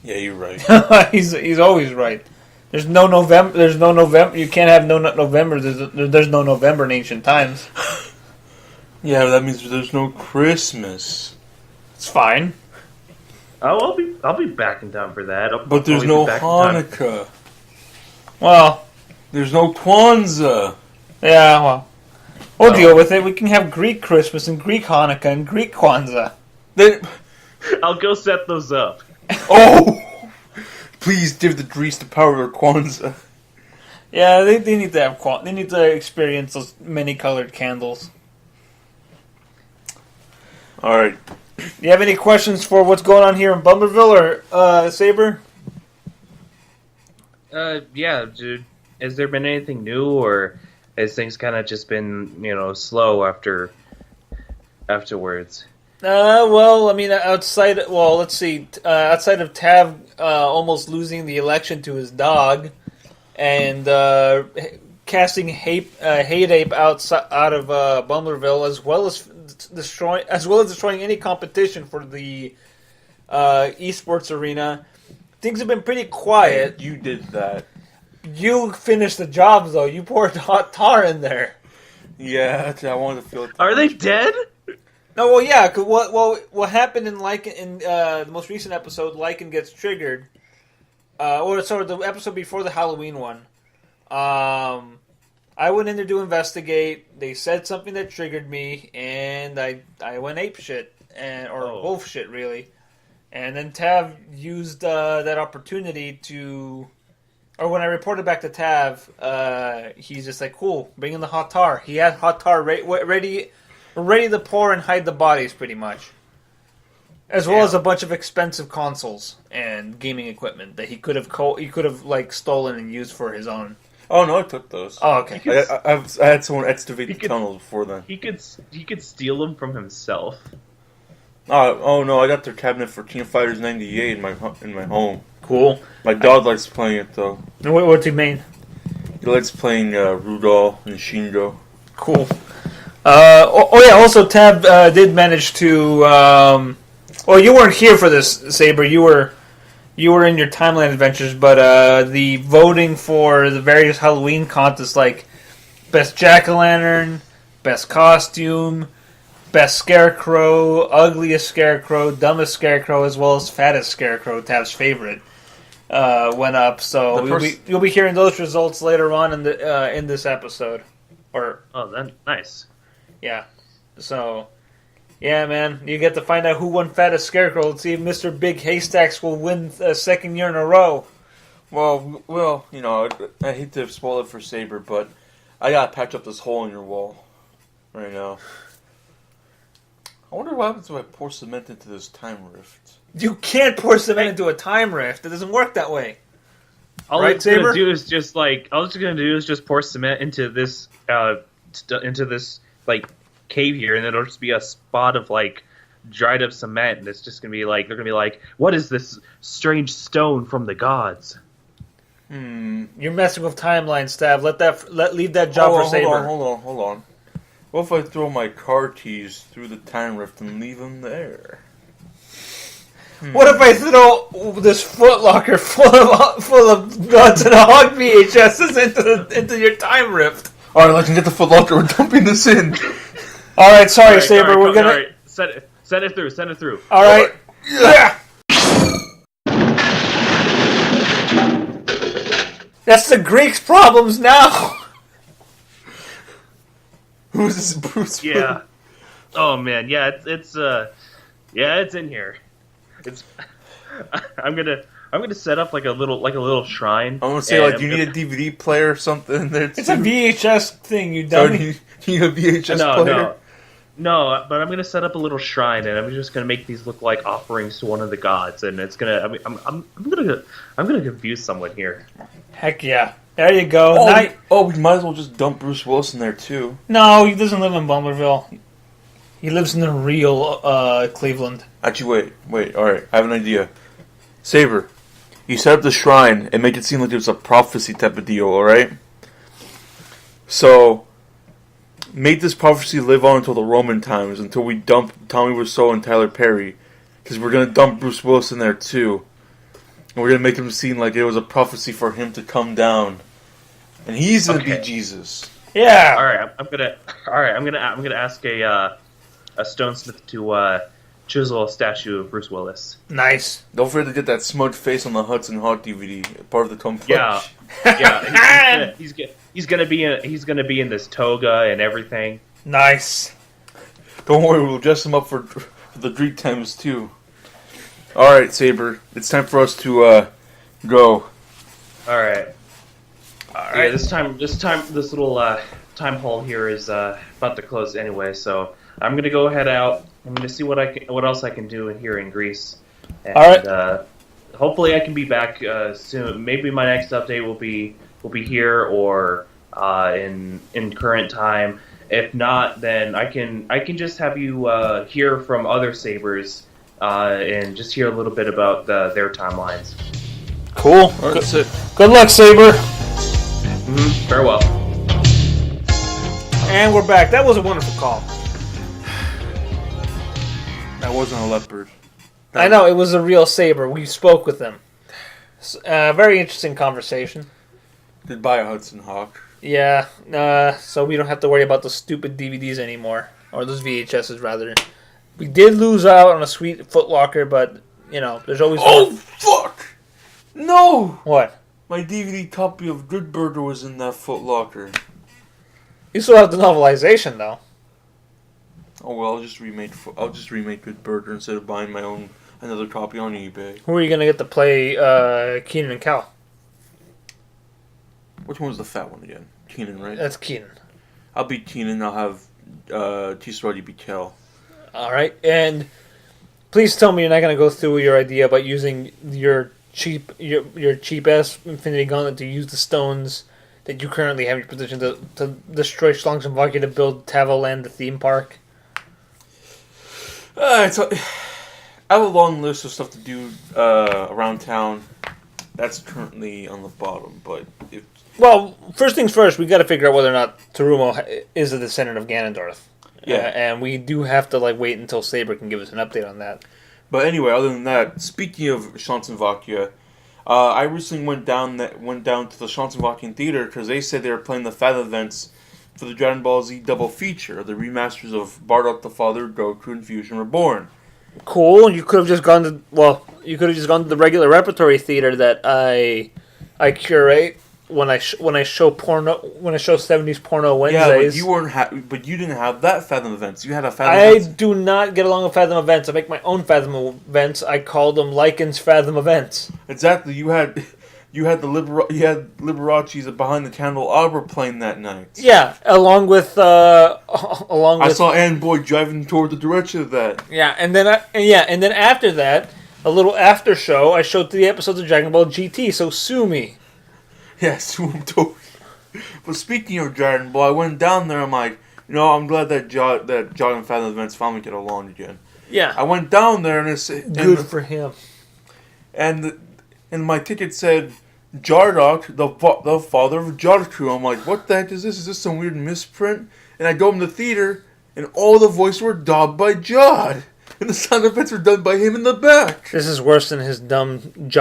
Yeah, you're right. He's always right. There's no November. You can't have no November. There's no November in ancient times. Yeah, that means there's no Christmas. It's fine. I'll be back in time for that. But there's no Hanukkah. Well, there's no Kwanzaa. Yeah, well, we'll deal with it. We can have Greek Christmas and Greek Hanukkah and Greek Kwanzaa. I'll go set those up. Oh! Please give the Greece the power of Kwanzaa. Yeah, they need to have they need to experience those many colored candles. Alright. Do you have any questions for what's going on here in Bummerville or Saber? Yeah, dude. Has there been anything new, or has things kind of just been, slow afterwards? Well, I mean, outside of Tav almost losing the election to his dog, and casting hate ape out of Bummerville, as well as destroying any competition for the esports arena, things have been pretty quiet. You did that. You finished the job, though. You poured hot tar in there. Yeah, I wanted to feel it. Are they dead? No, well, yeah. Cause what happened in the most recent episode, Lycan gets triggered. The episode before the Halloween one. I went in there to investigate. They said something that triggered me, and I went ape shit or wolf shit really. And then Tav used that opportunity to. Or when I reported back to Tav, he's just like, cool, bring in the hot tar. He had hot tar ready to pour and hide the bodies, pretty much. As well as a bunch of expensive consoles and gaming equipment that he could have stolen and used for his own. Oh no, I took those. Oh, okay. I had someone excavate the tunnels before then. He could steal them from himself. Oh no, I got their cabinet for King of Fighters 98 in my home. Cool. My dog likes playing it though. And what's he mean? He likes playing Rudolph and Shingo. Cool. Also Tav did manage to. Well, you weren't here for this, Saber. You were in your Timeline adventures, but the voting for the various Halloween contests, like best jack-o'-lantern, best costume, best scarecrow, ugliest scarecrow, dumbest scarecrow, as well as fattest scarecrow, Tav's favorite, went up. So you'll be hearing those results later on in this episode. Then nice. Yeah. So, yeah, man, you get to find out who won fattest scarecrow. Let's see if Mr. Big Haystacks will win a second year in a row. Well, I hate to spoil it for Saber, but I gotta patch up this hole in your wall right now. I wonder what happens if I pour cement into this time rift. You can't pour cement into a time rift. It doesn't work that way. All Right, it's gonna Saber? do is just pour cement into this cave here, and it'll just be a spot of dried up cement, and it's just gonna be they're gonna be like, what is this strange stone from the gods? You're messing with timeline, Stav. Leave that job for Saber. Hold on. What if I throw my car keys through the time rift and leave them there? What if I throw this footlocker full of nuts and hog VHSs into your time rift? Alright, let's get the footlocker. We're dumping this in. Alright, sorry, All right, Saber. all right, We're gonna. all right. Send it through. Alright. Yeah. That's the Greeks' problems now. Who's this Bruce? Yeah. Oh man, yeah, it's in here. It's. I'm gonna set up like a little shrine. I'm gonna say, do you need a DVD player or something there too? It's a VHS thing, you So dummy. do you need a VHS player? No, but I'm gonna set up a little shrine, and I'm just gonna make these look like offerings to one of the gods, and it's gonna. I'm gonna confuse someone here. Heck yeah. There you go. We might as well just dump Bruce Willis in there too. No, he doesn't live in Bummerville. He lives in the real Cleveland. Actually, wait. All right, I have an idea. Saber, you set up the shrine and make it seem like it's a prophecy type of deal. All right. So, make this prophecy live on until the Roman times, until we dump Tommy Wiseau and Tyler Perry, because we're gonna dump Bruce Willis in there too, and we're gonna make him seem like it was a prophecy for him to come down, and he's gonna be Jesus. Yeah. All right, I'm gonna ask a stonesmith to chisel a statue of Bruce Willis. Nice. Don't forget to get that smudged face on the Hudson Hawk DVD, part of the Tom Yeah, Fudge. yeah. He's gonna be in this toga and everything. Nice. Don't worry, we'll dress him up for the Greek times too. All right, Saber, it's time for us to go. All right. Yeah, this little time hole here is about to close anyway, so I'm gonna go head out. I'm gonna see what else I can do here in Greece. And, All right. Hopefully, I can be back soon. Maybe my next update will be here or in current time. If not, then I can just have you hear from other Sabers and just hear a little bit about their timelines. Cool. That's it. Good luck, Saber. Farewell. And we're back. That was a wonderful call. That wasn't a leopard. I know, it was a real Saber. We spoke with them. Very interesting conversation. Goodbye, Hudson Hawk. Yeah, so we don't have to worry about those stupid DVDs anymore. Or those VHSs, rather. We did lose out on a sweet Foot Locker, but, you know, there's always... Oh, fuck! No! What? My DVD copy of Good Burger was in that Foot Locker. You still have the novelization, though. Oh well, I'll just remake Good Burger instead of buying my own another copy on eBay. Who are you going to get to play Keenan and Kel? Which one was the fat one again? Keenan, right? That's Keenan. I'll be Keenan. I'll have T-Sroddy be Kel. All right, and please tell me you're not going to go through your idea about using your cheap ass Infinity Gauntlet to use the stones that you currently have in your position to destroy Schlongs and Vodka to build Tavoland, the theme park. I have a long list of stuff to do around town. That's currently on the bottom, but if... Well, first things first, we got to figure out whether or not Terumo is a descendant of Ganondorf. Yeah. And we do have to wait until Saber can give us an update on that. But anyway, other than that, speaking of Schanzenvakia, I recently went down to the Schanzenvakian Theater because they said they were playing the Fathom events for the Dragon Ball Z double feature, the remasters of Bardock the Father, Goku, and Fusion Reborn. Cool. You could have just gone to the regular repertory theater that I curate when I show 70s porno Wednesdays. Yeah, but you didn't have that Fathom events. You had a Fathom I events. do not get along with Fathom events. I make my own Fathom events. I call them Lycan's Fathom events. Exactly. You had the Liberace's Behind the Candelabra playing that night. Yeah, along with I saw Ann Boyd driving toward the direction of that. Yeah, and then after that, a little after show, I showed 3 episodes of Dragon Ball GT. So sue me. Yes, but speaking of Dragon Ball, I went down there. I'm like, I'm glad that John and Fathom events finally get along again. Yeah, I went down there and it's good for him. And my ticket said Jardock, the father of Jarku. I'm like, what the heck is this? Is this some weird misprint? And I go in the theater, and all the voices were dubbed by Jod. And the sound effects were done by him in the back. This is worse than his dumb William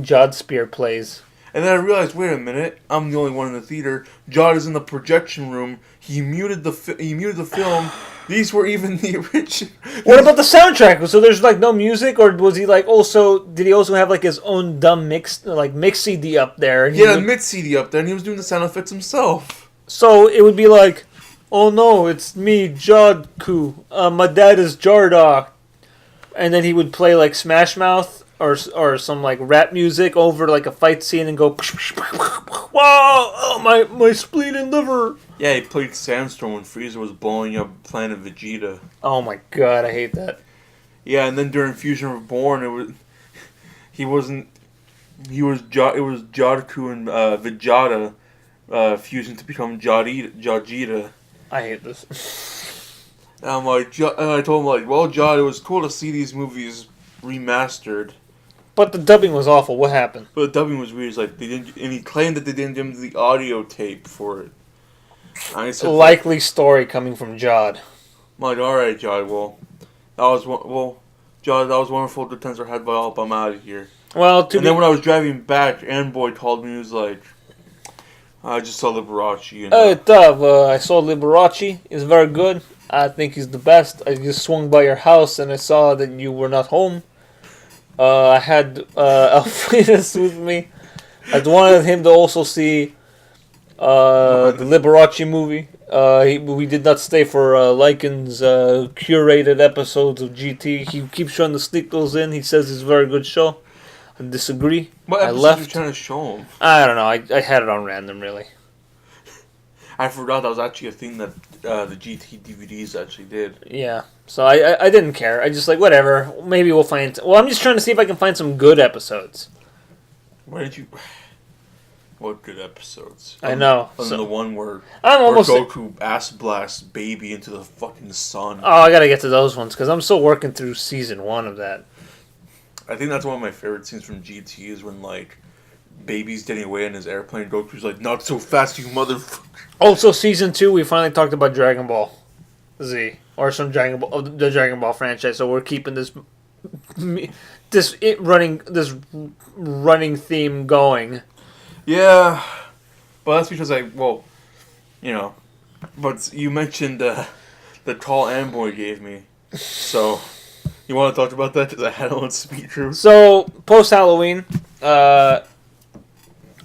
Jodspear plays. And then I realized, wait a minute, I'm the only one in the theater. Jod is in the projection room. He muted the film. These were even the original. What about the soundtrack? So there's no music, or was he did he also have his own dumb mix CD up there? He had a mix CD up there, and he was doing the sound effects himself. So it would be like, oh no, it's me, Jodku. My dad is Jardock. And then he would play Smash Mouth or some rap music over a fight scene and go, whoa, oh, my spleen and liver. Yeah, he played Sandstorm when Frieza was blowing up Planet Vegeta. Oh my god, I hate that. Yeah, and then during Fusion Reborn, it was Jodku and Vegeta fusing to become Jogita. I hate this. And I told him well, Jod, it was cool to see these movies remastered. But the dubbing was awful. What happened? But the dubbing was weird. They didn't, and he claimed that they didn't give him the audio tape for it. I said, likely story coming from Jod. I'm like, all right, Jod. Jod, that was wonderful. The tens are had by all. I'm out of here. Well, then when I was driving back, Ann Boyd called me. He was like, I just saw Liberace. I saw Liberace. He's very good. I think he's the best. I just swung by your house and I saw that you were not home. I had Alfredus with me. I wanted him to also see the Liberace movie. We did not stay for Lycan's curated episodes of GT. He keeps trying to sneak those in. He says it's a very good show. I disagree. What episode I left. Are you trying to show him? I don't know. I had it on random, really. I forgot that was actually a thing that the GT DVDs actually did. Yeah. So I didn't care. I just like, whatever. Maybe we'll find... Well, I'm just trying to see if I can find some good episodes. Why did you... What good episodes? I know. Other than the one where I'm Goku ass blasts Baby into the fucking sun. Oh, I gotta get to those ones, because I'm still working through season 1 of that. I think that's one of my favorite scenes from GT is when, like, Baby's getting away in his airplane. Goku's like, not so fast, you motherfucker. Also, season 2, we finally talked about Dragon Ball Z, or some the Dragon Ball franchise. So we're keeping this running theme going. Yeah, but that's because but you mentioned the tall amboy gave me, so you want to talk about that because I had it on speed through. So post Halloween, I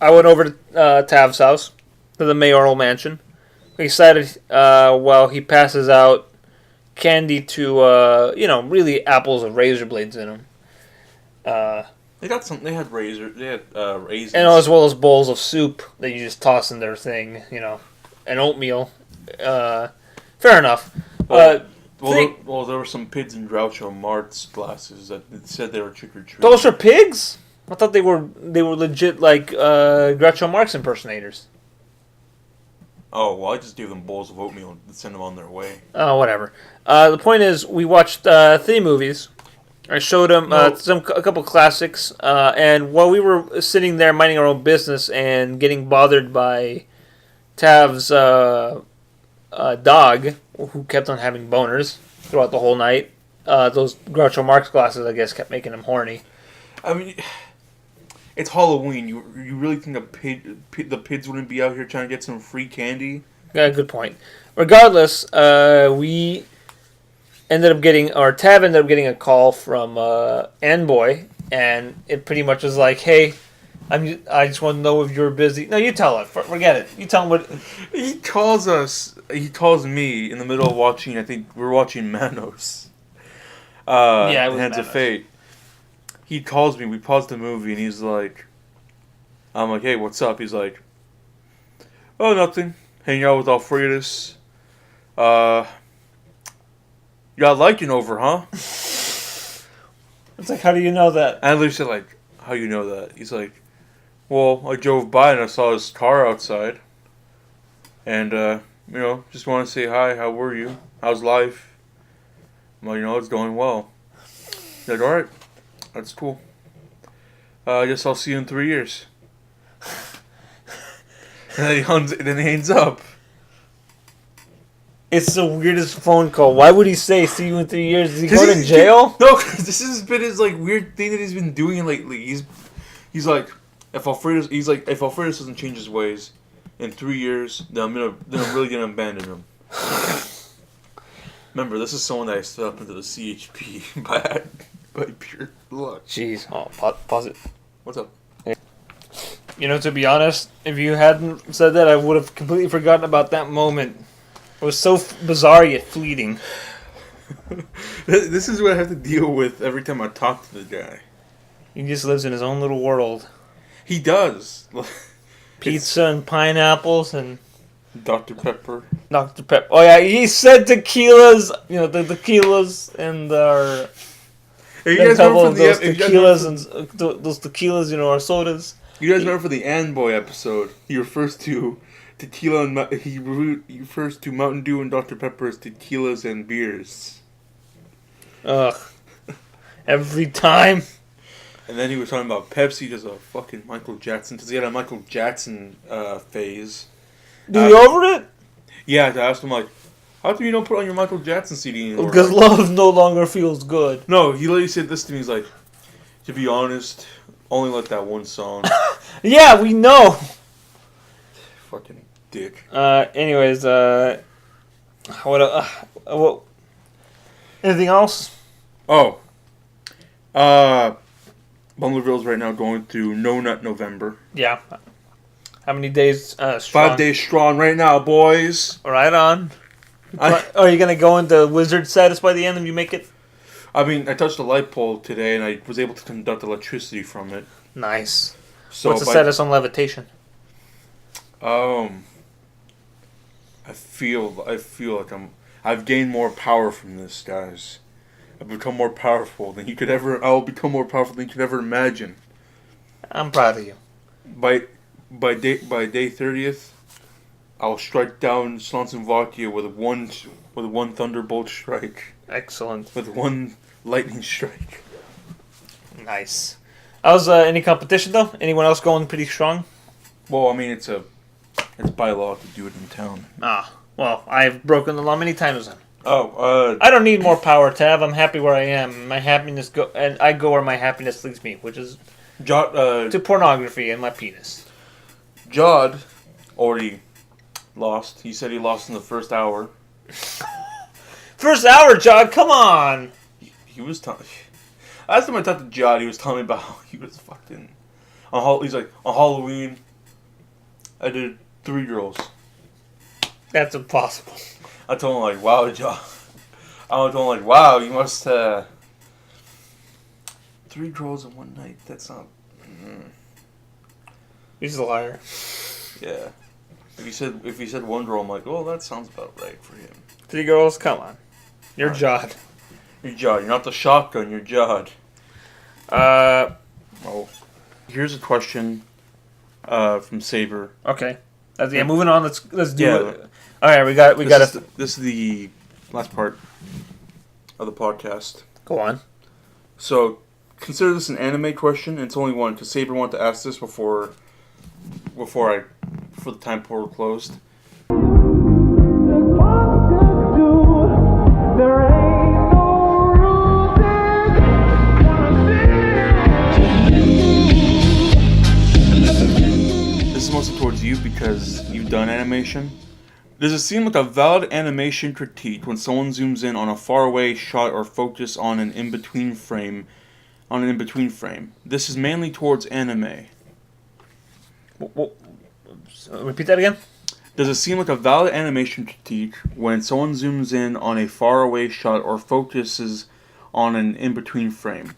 went over to Tav's house, to the mayoral mansion. We decided while he passes out candy to really apples with razor blades in them. They got some. They had raisins, and as well as bowls of soup that you just toss in their thing, and oatmeal. Fair enough. Well, there were some pigs in Groucho Marx glasses that said they were trick or treat. Those are pigs? I thought they were legit like Groucho Marx impersonators. Oh well, I just gave them bowls of oatmeal and sent them on their way. Oh, whatever. The point is, we watched 3 movies. I showed him a couple classics, and while we were sitting there minding our own business and getting bothered by Tav's dog, who kept on having boners throughout the whole night, those Groucho Marx glasses, I guess, kept making him horny. I mean, it's Halloween. You really think the pigs wouldn't be out here trying to get some free candy? Yeah, good point. Regardless, we... Tav ended up getting a call from Anboy, and it pretty much was like, "Hey, I just want to know if you're busy." No, you tell it. Forget it. You tell him what. He calls us. He calls me in the middle of watching. I think we're watching Manos. Yeah, it was Hands Manos. of Fate. He calls me. We paused the movie, and he's like, "I'm like, hey, what's up?" He's like, "Oh, nothing. Hanging out with Alfredus. You got Lycan over, huh?" It's like, how do you know that? And I literally said, like, how you know that? He's like, well, I drove by and I saw his car outside. And, just want to say hi. How were you? How's life? I'm like, it's going well. He's like, alright. That's cool. I guess I'll see you in 3 years. And then he hangs up. It's the weirdest phone call. Why would he say "see you in 3 years"? Is he going to jail? No, because this has been his weird thing that he's been doing lately. He's like, if Alfredus doesn't change his ways in 3 years, then I'm really gonna abandon him. Remember, this is someone that I stood up into the CHP by pure luck. Jeez. Oh, pause it. What's up? To be honest, if you hadn't said that, I would have completely forgotten about that moment. It was so bizarre yet fleeting. This is what I have to deal with every time I talk to the guy. He just lives in his own little world. He does. Pizza and pineapples and... Dr. Pepper. Dr. Pepper. Oh yeah, he said tequilas, the tequilas and our... Hey, you guys remember from those tequilas and those tequilas, our sodas. You guys remember for the Anboy episode, he refers to tequila and he refers to Mountain Dew and Dr. Pepper as tequilas and beers. Ugh. Every time. And then he was talking about Pepsi as a fucking Michael Jackson, because he had a Michael Jackson phase. You over it? Yeah, I asked him how come you don't put on your Michael Jackson CD anymore? Because love no longer feels good. No, he literally said this to me. He's like, to be honest, only like that one song. Yeah, we know. Fucking dick. Anyways, what? Anything else? Oh. Bumbleville's right now going through No Nut November. Yeah. How many days strong? 5 days strong right now, boys. Right on. Are you going to go into wizard status by the end if you make it? I mean, I touched a light pole today and I was able to conduct electricity from it. Nice. So what's the status on levitation? I feel like I've gained more power from this, guys. I've become more powerful than you could ever. I'll become more powerful than you could ever imagine. I'm proud of you. By day 30th, I'll strike down Slovakia with one thunderbolt strike, Excellent. with one lightning strike. Nice. How's any competition though? Anyone else going pretty strong? Well, I mean, it's by law to do it in town. Ah, well, I've broken the law many times then. Oh, I don't need more power, Tav. I'm happy where I am. My happiness I go where my happiness leads me, which is to pornography and my penis. Jod already lost. He said he lost in the first hour. First hour, Jod, come on! He was telling. Last time I talked to Jod, he was telling me about how he was fucking. He's like, on Halloween, I did 3 girls. That's impossible. I told him, like, wow, Jod. I told him, like, wow, you must, 3 girls in one night. That's not. He's a liar. Yeah. If he said 1 girl, I'm like, oh, that sounds about right for him. 3 girls, come on. You're Jod. You're Jod. You're not the shotgun. You're Jod. Oh. Here's a question from Saber. Okay. Moving on. Let's do Yeah. it. All right, we got This is the last part of the podcast. Go on. So, consider this an anime question. And it's only one because Saber wanted to ask this before the time portal closed. This is mostly towards you because you've done animation. Does it seem like a valid animation critique when someone zooms in on a faraway shot or focus on an in-between frame? This is mainly towards anime. Repeat that again? Does it seem like a valid animation critique when someone zooms in on a faraway shot or focuses on an in-between frame?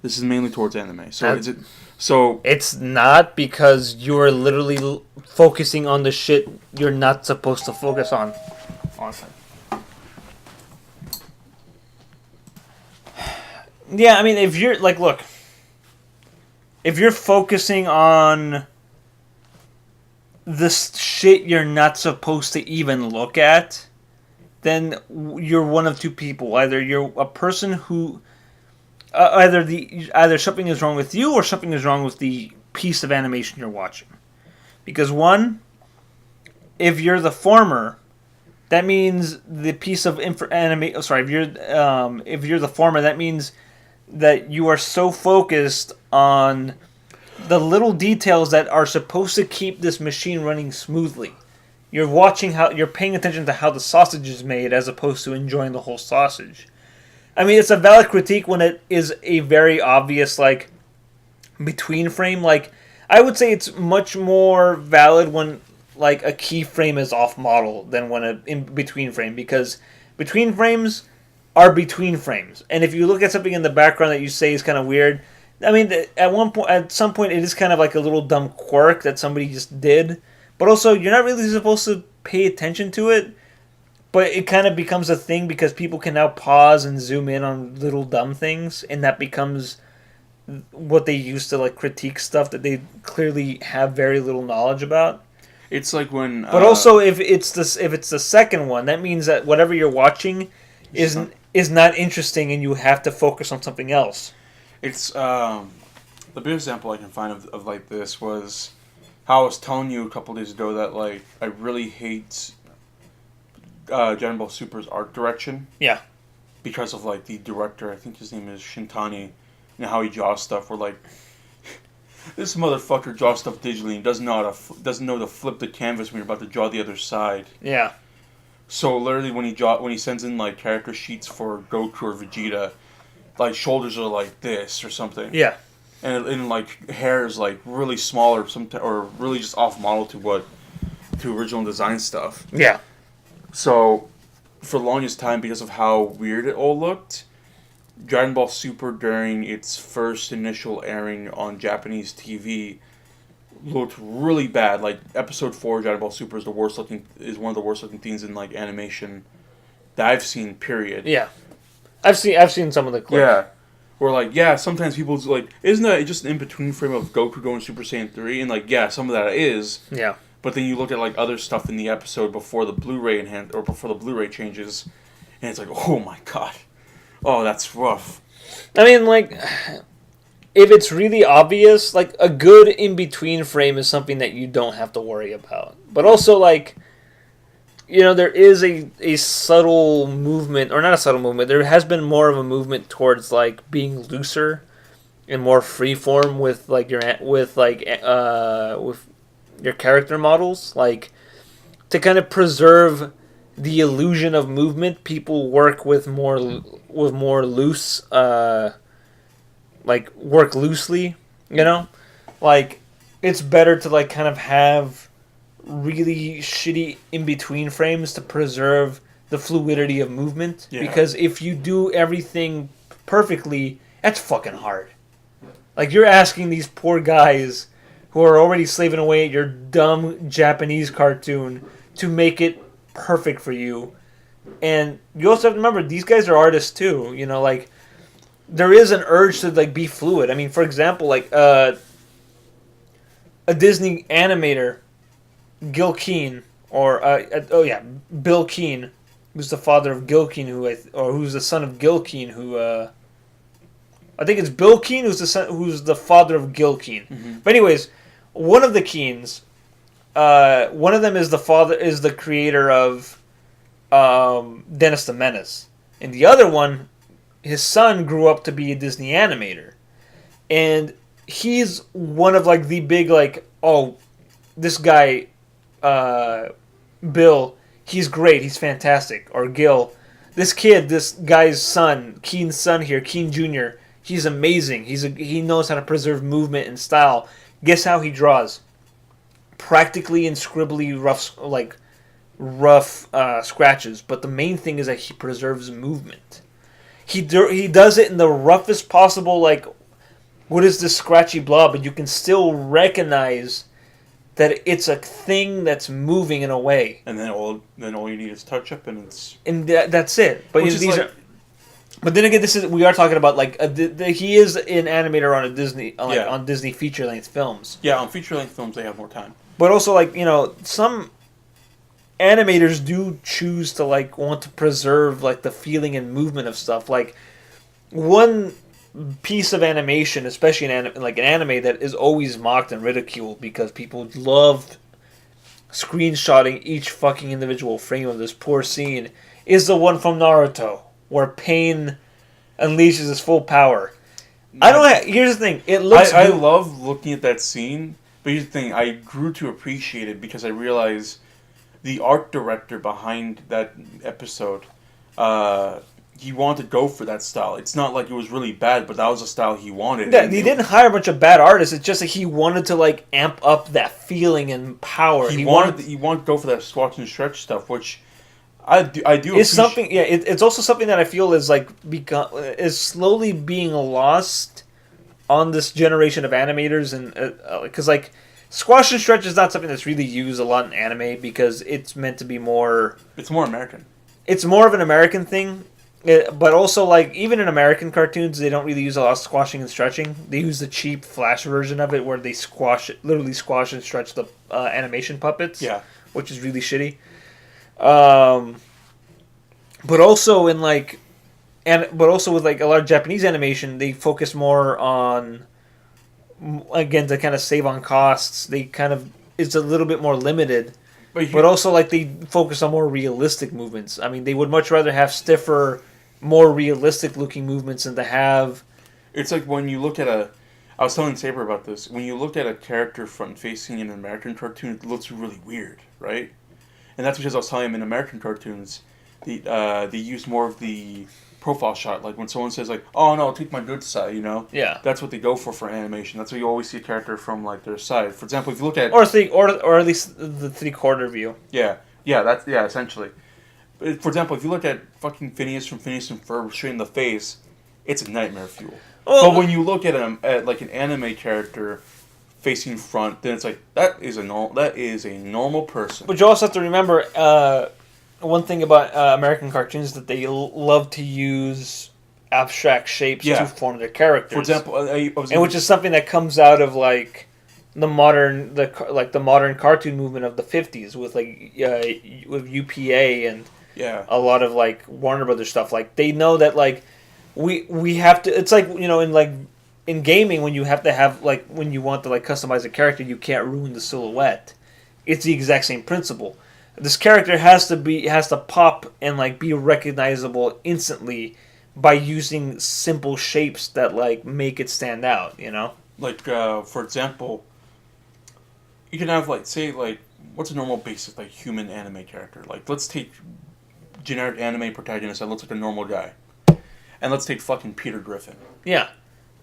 This is mainly towards anime. So It's not, because you're literally focusing on the shit you're not supposed to focus on. Awesome. Yeah, I mean, if you're like, look, if you're focusing on this shit you're not supposed to even look at, then you're one of two people. Either you're a person who either something is wrong with you or something is wrong with the piece of animation you're watching. Because one, if you're the former, that means the piece of anime. Sorry, if you're the former, that means that you are so focused on the little details that are supposed to keep this machine running smoothly. You're paying attention to how the sausage is made as opposed to enjoying the whole sausage. I mean, it's a valid critique when it is a very obvious, like, between frame. Like, I would say it's much more valid when, like, a keyframe is off model than when a in between frame, because between frames are between frames. And if you look at something in the background that you say is kind of weird, I mean, at some point, it is kind of like a little dumb quirk that somebody just did. But also, you're not really supposed to pay attention to it. But it kind of becomes a thing because people can now pause and zoom in on little dumb things, and that becomes what they use to, like, critique stuff that they clearly have very little knowledge about. it's like when. But also, if it's the second one, that means that whatever you're watching is not interesting, and you have to focus on something else. It's the big example I can find of like this was how I was telling you a couple days ago that, like, I really hate Dragon Ball Super's art direction. Yeah. Because of, like, the director, I think his name is Shintani, and how he draws stuff. Where, like, this motherfucker draws stuff digitally and doesn't know to flip the canvas when you're about to draw the other side. Yeah. So literally, when he sends in, like, character sheets for Goku or Vegeta, like, shoulders are like this or something. Yeah. And like, hair is, like, really small or really just off model to original design stuff. Yeah. So, for the longest time, because of how weird it all looked, Dragon Ball Super, during its first initial airing on Japanese TV, looked really bad. Like episode 4 of Dragon Ball Super is one of the worst looking things in like animation that I've seen. Period. Yeah, I've seen some of the clips. Yeah. Or like, yeah, sometimes people's like, isn't that just an in-between frame of Goku going Super Saiyan 3? And like, yeah, some of that is. Yeah. But then you look at like other stuff in the episode before the Blu-ray or before the Blu-ray changes, and it's like, oh my god, oh that's rough. I mean, like, if it's really obvious, like a good in-between frame is something that you don't have to worry about. But also, like, you know, there is a subtle movement, or not a subtle movement. There has been more of a movement towards like being looser and more freeform with like with your character models, like to kind of preserve the illusion of movement. People work with more loose, like work loosely. You know, like it's better to like kind of have really shitty in-between frames to preserve the fluidity of movement. Yeah. Because if you do everything perfectly, that's fucking hard. Like, you're asking these poor guys who are already slaving away at your dumb Japanese cartoon to make it perfect for you. And you also have to remember, these guys are artists too. You know, like, there is an urge to like be fluid. I mean, for example, like a Disney animator, Gil Keane, or Bill Keane, who's the father of Gil Keane, who's the son of Gil Keane, who I think it's Bill Keane who's the father of Gil Keane. Mm-hmm. But anyways, one of the Keanes, one of them is the creator of Dennis the Menace, and the other one, his son grew up to be a Disney animator, and he's one of like the big like, oh, this guy. Bill, he's great, he's fantastic. Or Gil, this guy's son, Keen's son here, Keen Jr., he's amazing. He knows how to preserve movement and style. Guess how he draws? Practically in scribbly rough scratches. But the main thing is that he preserves movement. He does it in the roughest possible, like, what is this scratchy blob? But you can still recognize that it's a thing that's moving in a way. And then all you need is touch up, and that's it. But but then again, we are talking about like he is an animator on a Disney on Disney feature length films. Yeah, on feature length films they have more time. But also, like, you know, some animators do choose to like want to preserve like the feeling and movement of stuff. Like, one piece of animation, especially like an anime, that is always mocked and ridiculed because people loved screenshotting each fucking individual frame of this poor scene, is the one from Naruto where Pain unleashes his full power. Here's the thing. It looks. I love looking at that scene, but here's the thing. I grew to appreciate it because I realized the art director behind that episode. He wanted to go for that style. It's not like it was really bad, but that was the style he wanted. Yeah, he didn't hire a bunch of bad artists. It's just that he wanted to like amp up that feeling and power. He wanted to go for that squash and stretch stuff, which I do. It's something. Yeah, it's also something that I feel is like is slowly being lost on this generation of animators, and because like squash and stretch is not something that's really used a lot in anime because it's meant to be more. It's more American. It's more of an American thing. But also, like, even in American cartoons, they don't really use a lot of squashing and stretching. They use the cheap Flash version of it where they literally squash and stretch the animation puppets. Yeah. Which is really shitty. But also with, like, a lot of Japanese animation, they focus more on, again, to kind of save on costs. It's a little bit more limited. But also, like, they focus on more realistic movements. I mean, they would much rather have stiffer, more realistic-looking movements than to have... It's like when you look at I was telling Saber about this. When you look at a character front-facing in an American cartoon, it looks really weird, right? And that's because I was telling him in American cartoons, they use more of the profile shot. Like when someone says, like, oh, no, take my good side, you know? Yeah. That's what they go for animation. That's why you always see a character from, like, their side. For example, if you look at... Or at least the three-quarter view. Yeah, essentially. But for example, if you look at fucking Phineas from Phineas and Ferb straight in the face, it's a nightmare fuel. But when you look at like an anime character facing front, then it's like that is a normal person. But you also have to remember one thing about American cartoons, that they love to use abstract shapes to form their characters. For example, which is something that comes out of like the modern cartoon movement of the 50s with with UPA and a lot of like Warner Brothers stuff. Like they know that like we have to. It's like, you know, in gaming, when you have to have like when you want to like customize a character, you can't ruin the silhouette. It's the exact same principle. This character has to pop and like be recognizable instantly by using simple shapes that like make it stand out, you know? Like for example, you can have like, say, like, what's a normal basic like human anime character? Like, let's take generic anime protagonist that looks like a normal guy. And let's take fucking Peter Griffin. Yeah.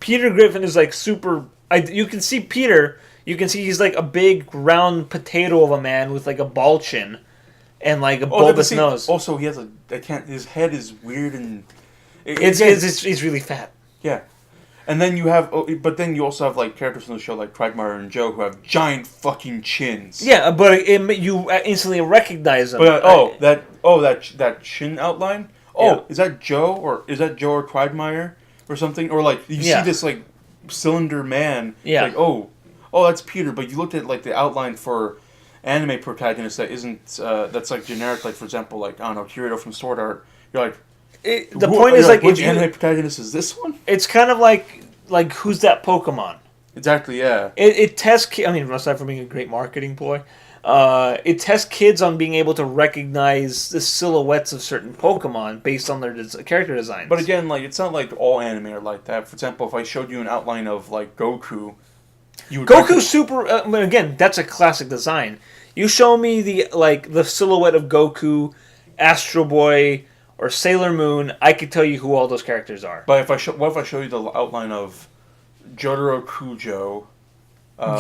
Peter Griffin is like super you can see Peter, you can see he's like a big round potato of a man with like a ball chin and like a bulbous nose. Also, he has his head is weird and It's really fat. Yeah. And then you have, but then you also have like characters from the show like Quagmire and Joe who have giant fucking chins. Yeah, but you instantly recognize them. But that chin outline. Oh, is that Joe or Quagmire or something? Or like you see this like cylinder man. Yeah. Like oh that's Peter. But you looked at like the outline for anime protagonist that isn't that's like generic. Like for example, like I don't know, Kirito from Sword Art. You're like. The point is like which anime protagonist is this one? It's kind of like who's that Pokemon? Exactly, yeah. It tests. I mean, aside from being a great marketing ploy, it tests kids on being able to recognize the silhouettes of certain Pokemon based on their character designs. But again, like it's not like all anime are like that. For example, if I showed you an outline of like Goku, you would Goku's super. Again, that's a classic design. You show me the silhouette of Goku, Astro Boy, or Sailor Moon, I could tell you who all those characters are. But what if I show you the outline of Jotaro Kujo?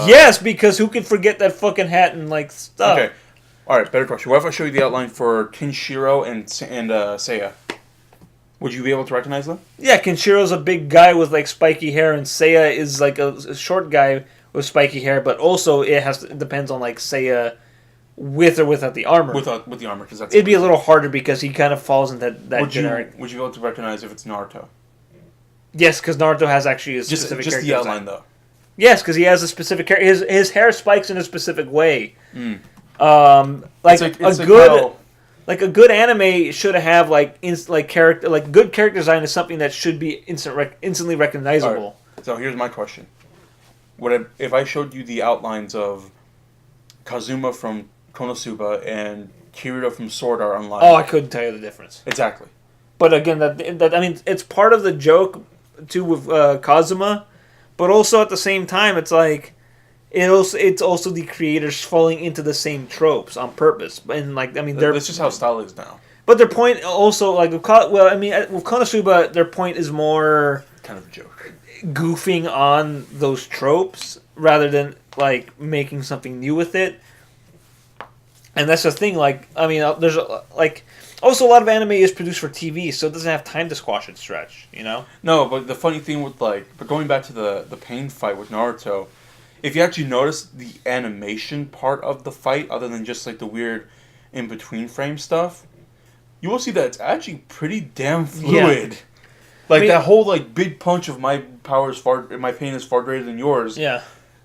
Yes, because who could forget that fucking hat and like stuff? Okay, all right. Better question. What if I show you the outline for Kenshiro and Seiya? Would you be able to recognize them? Yeah, Kenshiro's a big guy with like spiky hair, and Seiya is like a short guy with spiky hair. But also, it depends on like Seiya. With or without the armor. With the armor, because it'd be a little harder because he kind of falls into that generic. Would you be able to recognize if it's Naruto? Yes, because Naruto has actually a specific character. Just the outline, though. Yes, because he has a specific character. His hair spikes in a specific way. Mm. A good anime should have character good character design is something that should be instantly recognizable. Right. So here's my question: if I showed you the outlines of Kazuma from Konosuba and Kirito from Sword Art Online? Oh, I couldn't tell you the difference. Exactly. But again, that I mean, it's part of the joke too with Kazuma, but also at the same time, it's like it's also the creators falling into the same tropes on purpose. And like, I mean, that's just how style is now. But their point also like with Konosuba, their point is more kind of a joke, goofing on those tropes rather than like making something new with it. And that's the thing, like, I mean, there's, also a lot of anime is produced for TV, so it doesn't have time to squash and stretch, you know? No, but the funny thing with, but going back to the pain fight with Naruto, if you actually notice the animation part of the fight, other than just, the weird in-between frame stuff, you will see that it's actually pretty damn fluid. Yeah. That whole, big punch of my pain is far greater than yours. Yeah.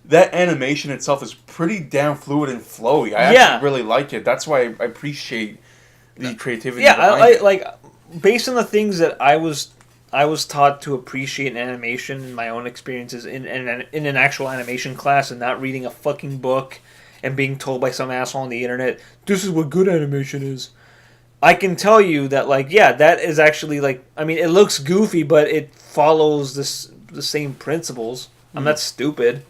That animation itself is pretty damn fluid and flowy. I actually really like it. That's why I appreciate the creativity. Yeah, based on the things that I was taught to appreciate in animation in my own experiences in an actual animation class, and not reading a fucking book and being told by some asshole on the internet, this is what good animation is. I can tell you that that is actually it looks goofy, but it follows the same principles. I'm not stupid.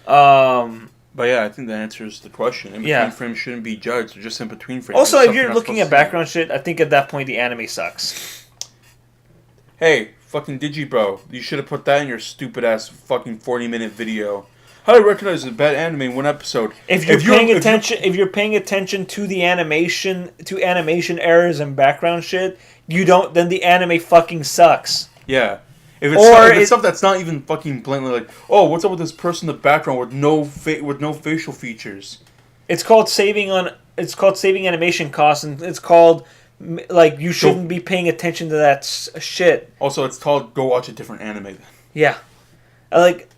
But yeah, I think that answers the question. In-between frames shouldn't be judged. They're just in-between frames. Also, if you're looking at background shit, I think at that point the anime sucks. Hey, fucking Digibro, you should have put that in your stupid-ass fucking 40-minute video. How do I recognize a bad anime in one episode? If you're paying attention to the animation errors and background shit, then the anime fucking sucks. Yeah. If it's stuff that's not even fucking blatantly like, oh, what's up with this person in the background with no facial features? It's called saving animation costs, and it's called like you shouldn't be paying attention to that shit. Also, it's called go watch a different anime. Then. Yeah, like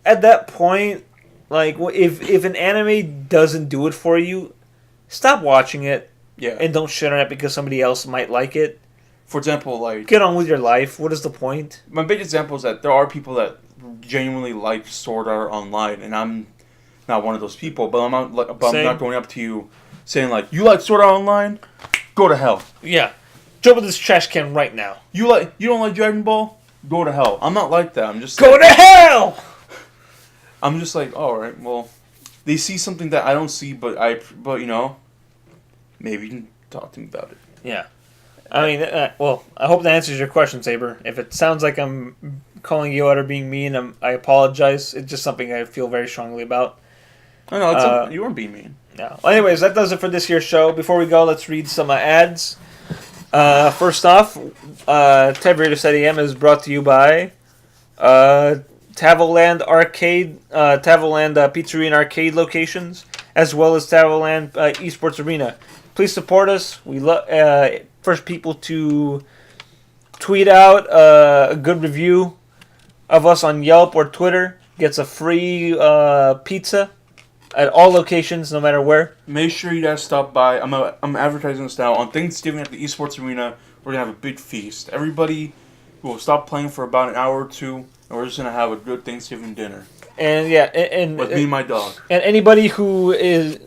at that point, like if an anime doesn't do it for you, stop watching it. Yeah, and don't shit on it because somebody else might like it. For example, like get on with your life. What is the point? My big example is that there are people that genuinely like Sword Art Online, and I'm not one of those people. But I'm not going up to you saying like, "You like Sword Art Online? Go to hell." Yeah, jump in this trash can right now. You don't like Dragon Ball? Go to hell. I'm not like that. I'm just go to hell. I'm just like, all right, well, they see something that I don't see, but you know, maybe you can talk to me about it. Yeah. I mean, well, I hope that answers your question, Saber. If it sounds like I'm calling you out or being mean, I apologize. It's just something I feel very strongly about. No, you weren't being mean. No. Well, anyways, that does it for this year's show. Before we go, let's read some ads. First off, Taviradio SatAM is brought to you by Tavoland Arcade, Tavoland Pizzeria and Arcade locations, as well as Tavoland Esports Arena. Please support us. We love first people to tweet out a good review of us on Yelp or Twitter gets a free pizza at all locations, no matter where. Make sure you guys stop by. I'm advertising this now. On Thanksgiving at the Esports Arena, we're going to have a big feast. Everybody will stop playing for about an hour or two, and we're just going to have a good Thanksgiving dinner. And yeah, and with me and my dog. And anybody who is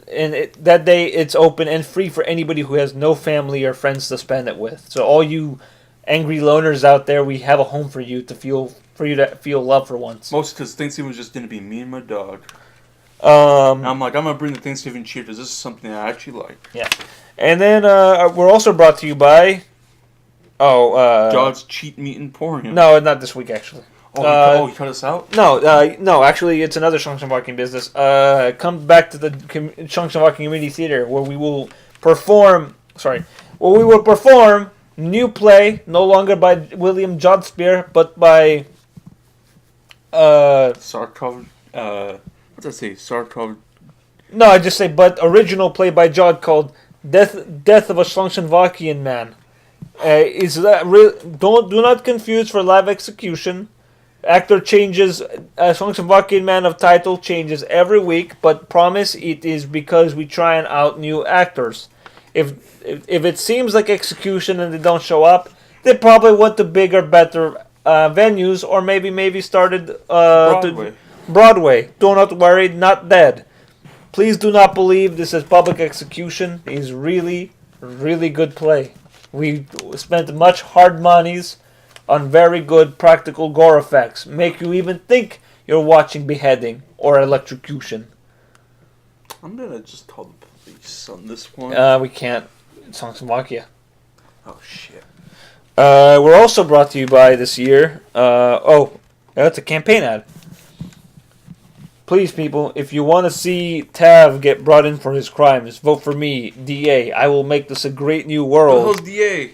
that day, it's open and free for anybody who has no family or friends to spend it with. So all you angry loners out there, we have a home for you to feel love for once. Most because Thanksgiving was just going to be me and my dog. And I'm gonna bring the Thanksgiving cheer because this is something I actually like. Yeah, and then we're also brought to you by Dog's Cheat Meat Emporium. No, not this week actually. Oh, you cut us out? No. Actually, it's another Chunks and Walking business. Come back to the Chunks and Walking Community Theater where we will perform. New play, no longer by William Jodspear, but by Sarkov. What did I say? Sarkov. No, I just say but original play by Jod called Death of a Slovakian Man. Is that do not confuse for live execution. Actor changes, Slovakian Man of title changes every week, but promise it is because we trying out new actors. If it seems like execution and they don't show up, they probably went to bigger, better venues, or maybe started Broadway. Do not worry, not dead. Please do not believe this is public execution. It's really, really good play. We spent much hard monies on very good practical gore effects. Make you even think you're watching beheading or electrocution. I'm gonna just call the police on this one. We can't. It's on Slovakia. Oh shit. We're also brought to you by this year. That's a campaign ad. Please, people, if you want to see Tav get brought in for his crimes, vote for me, DA. I will make this a great new world. Who's DA?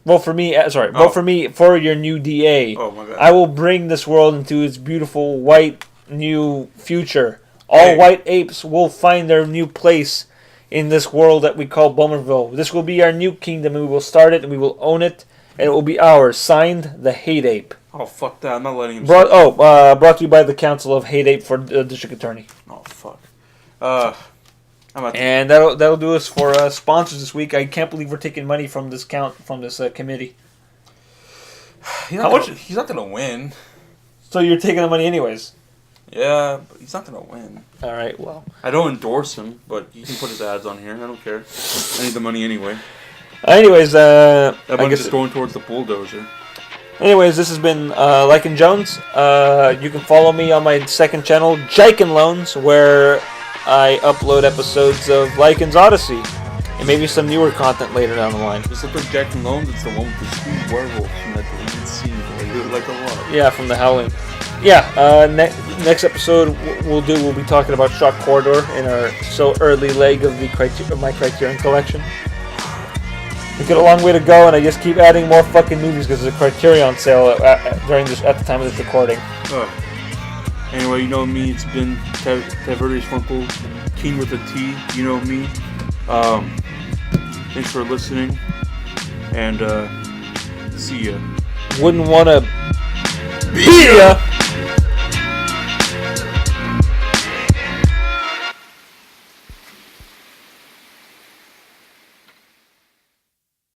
Vote for me. Vote for me for your new DA. Oh my god. I will bring this world into its beautiful white new future. All white apes will find their new place in this world that we call Bummerville. This will be our new kingdom, and we will start it, and we will own it, and it will be ours. Signed, the Hate Ape. Oh fuck that! I'm not letting him. Brought to you by the Council of Hate Ape for District Attorney. Oh fuck. And that'll do us for sponsors this week. I can't believe we're taking money from this committee. He's not gonna win. So you're taking the money anyways. Yeah, but he's not gonna win. All right, well. I don't endorse him, but he can put his ads on here. I don't care. I need the money anyway. Anyways, that money's just going towards the bulldozer. Anyways, this has been Lycan Jones. You can follow me on my second channel, Jiken Loans, where I upload episodes of Lycan's Odyssey and maybe some newer content later down the line. Just look like Jack and Loans. It's the one with the sweet werewolf from that deleted scene. I really like a lot. Yeah, from the Howling. Yeah, next episode we'll be talking about Shock Corridor in our so early leg of my Criterion collection. We got a long way to go, and I just keep adding more fucking movies because there's a Criterion sale at the time of this recording. Anyway, you know me. It's been Taviradio Funkle, King with a T. You know me. Thanks for listening, and see ya. Wouldn't want to be ya.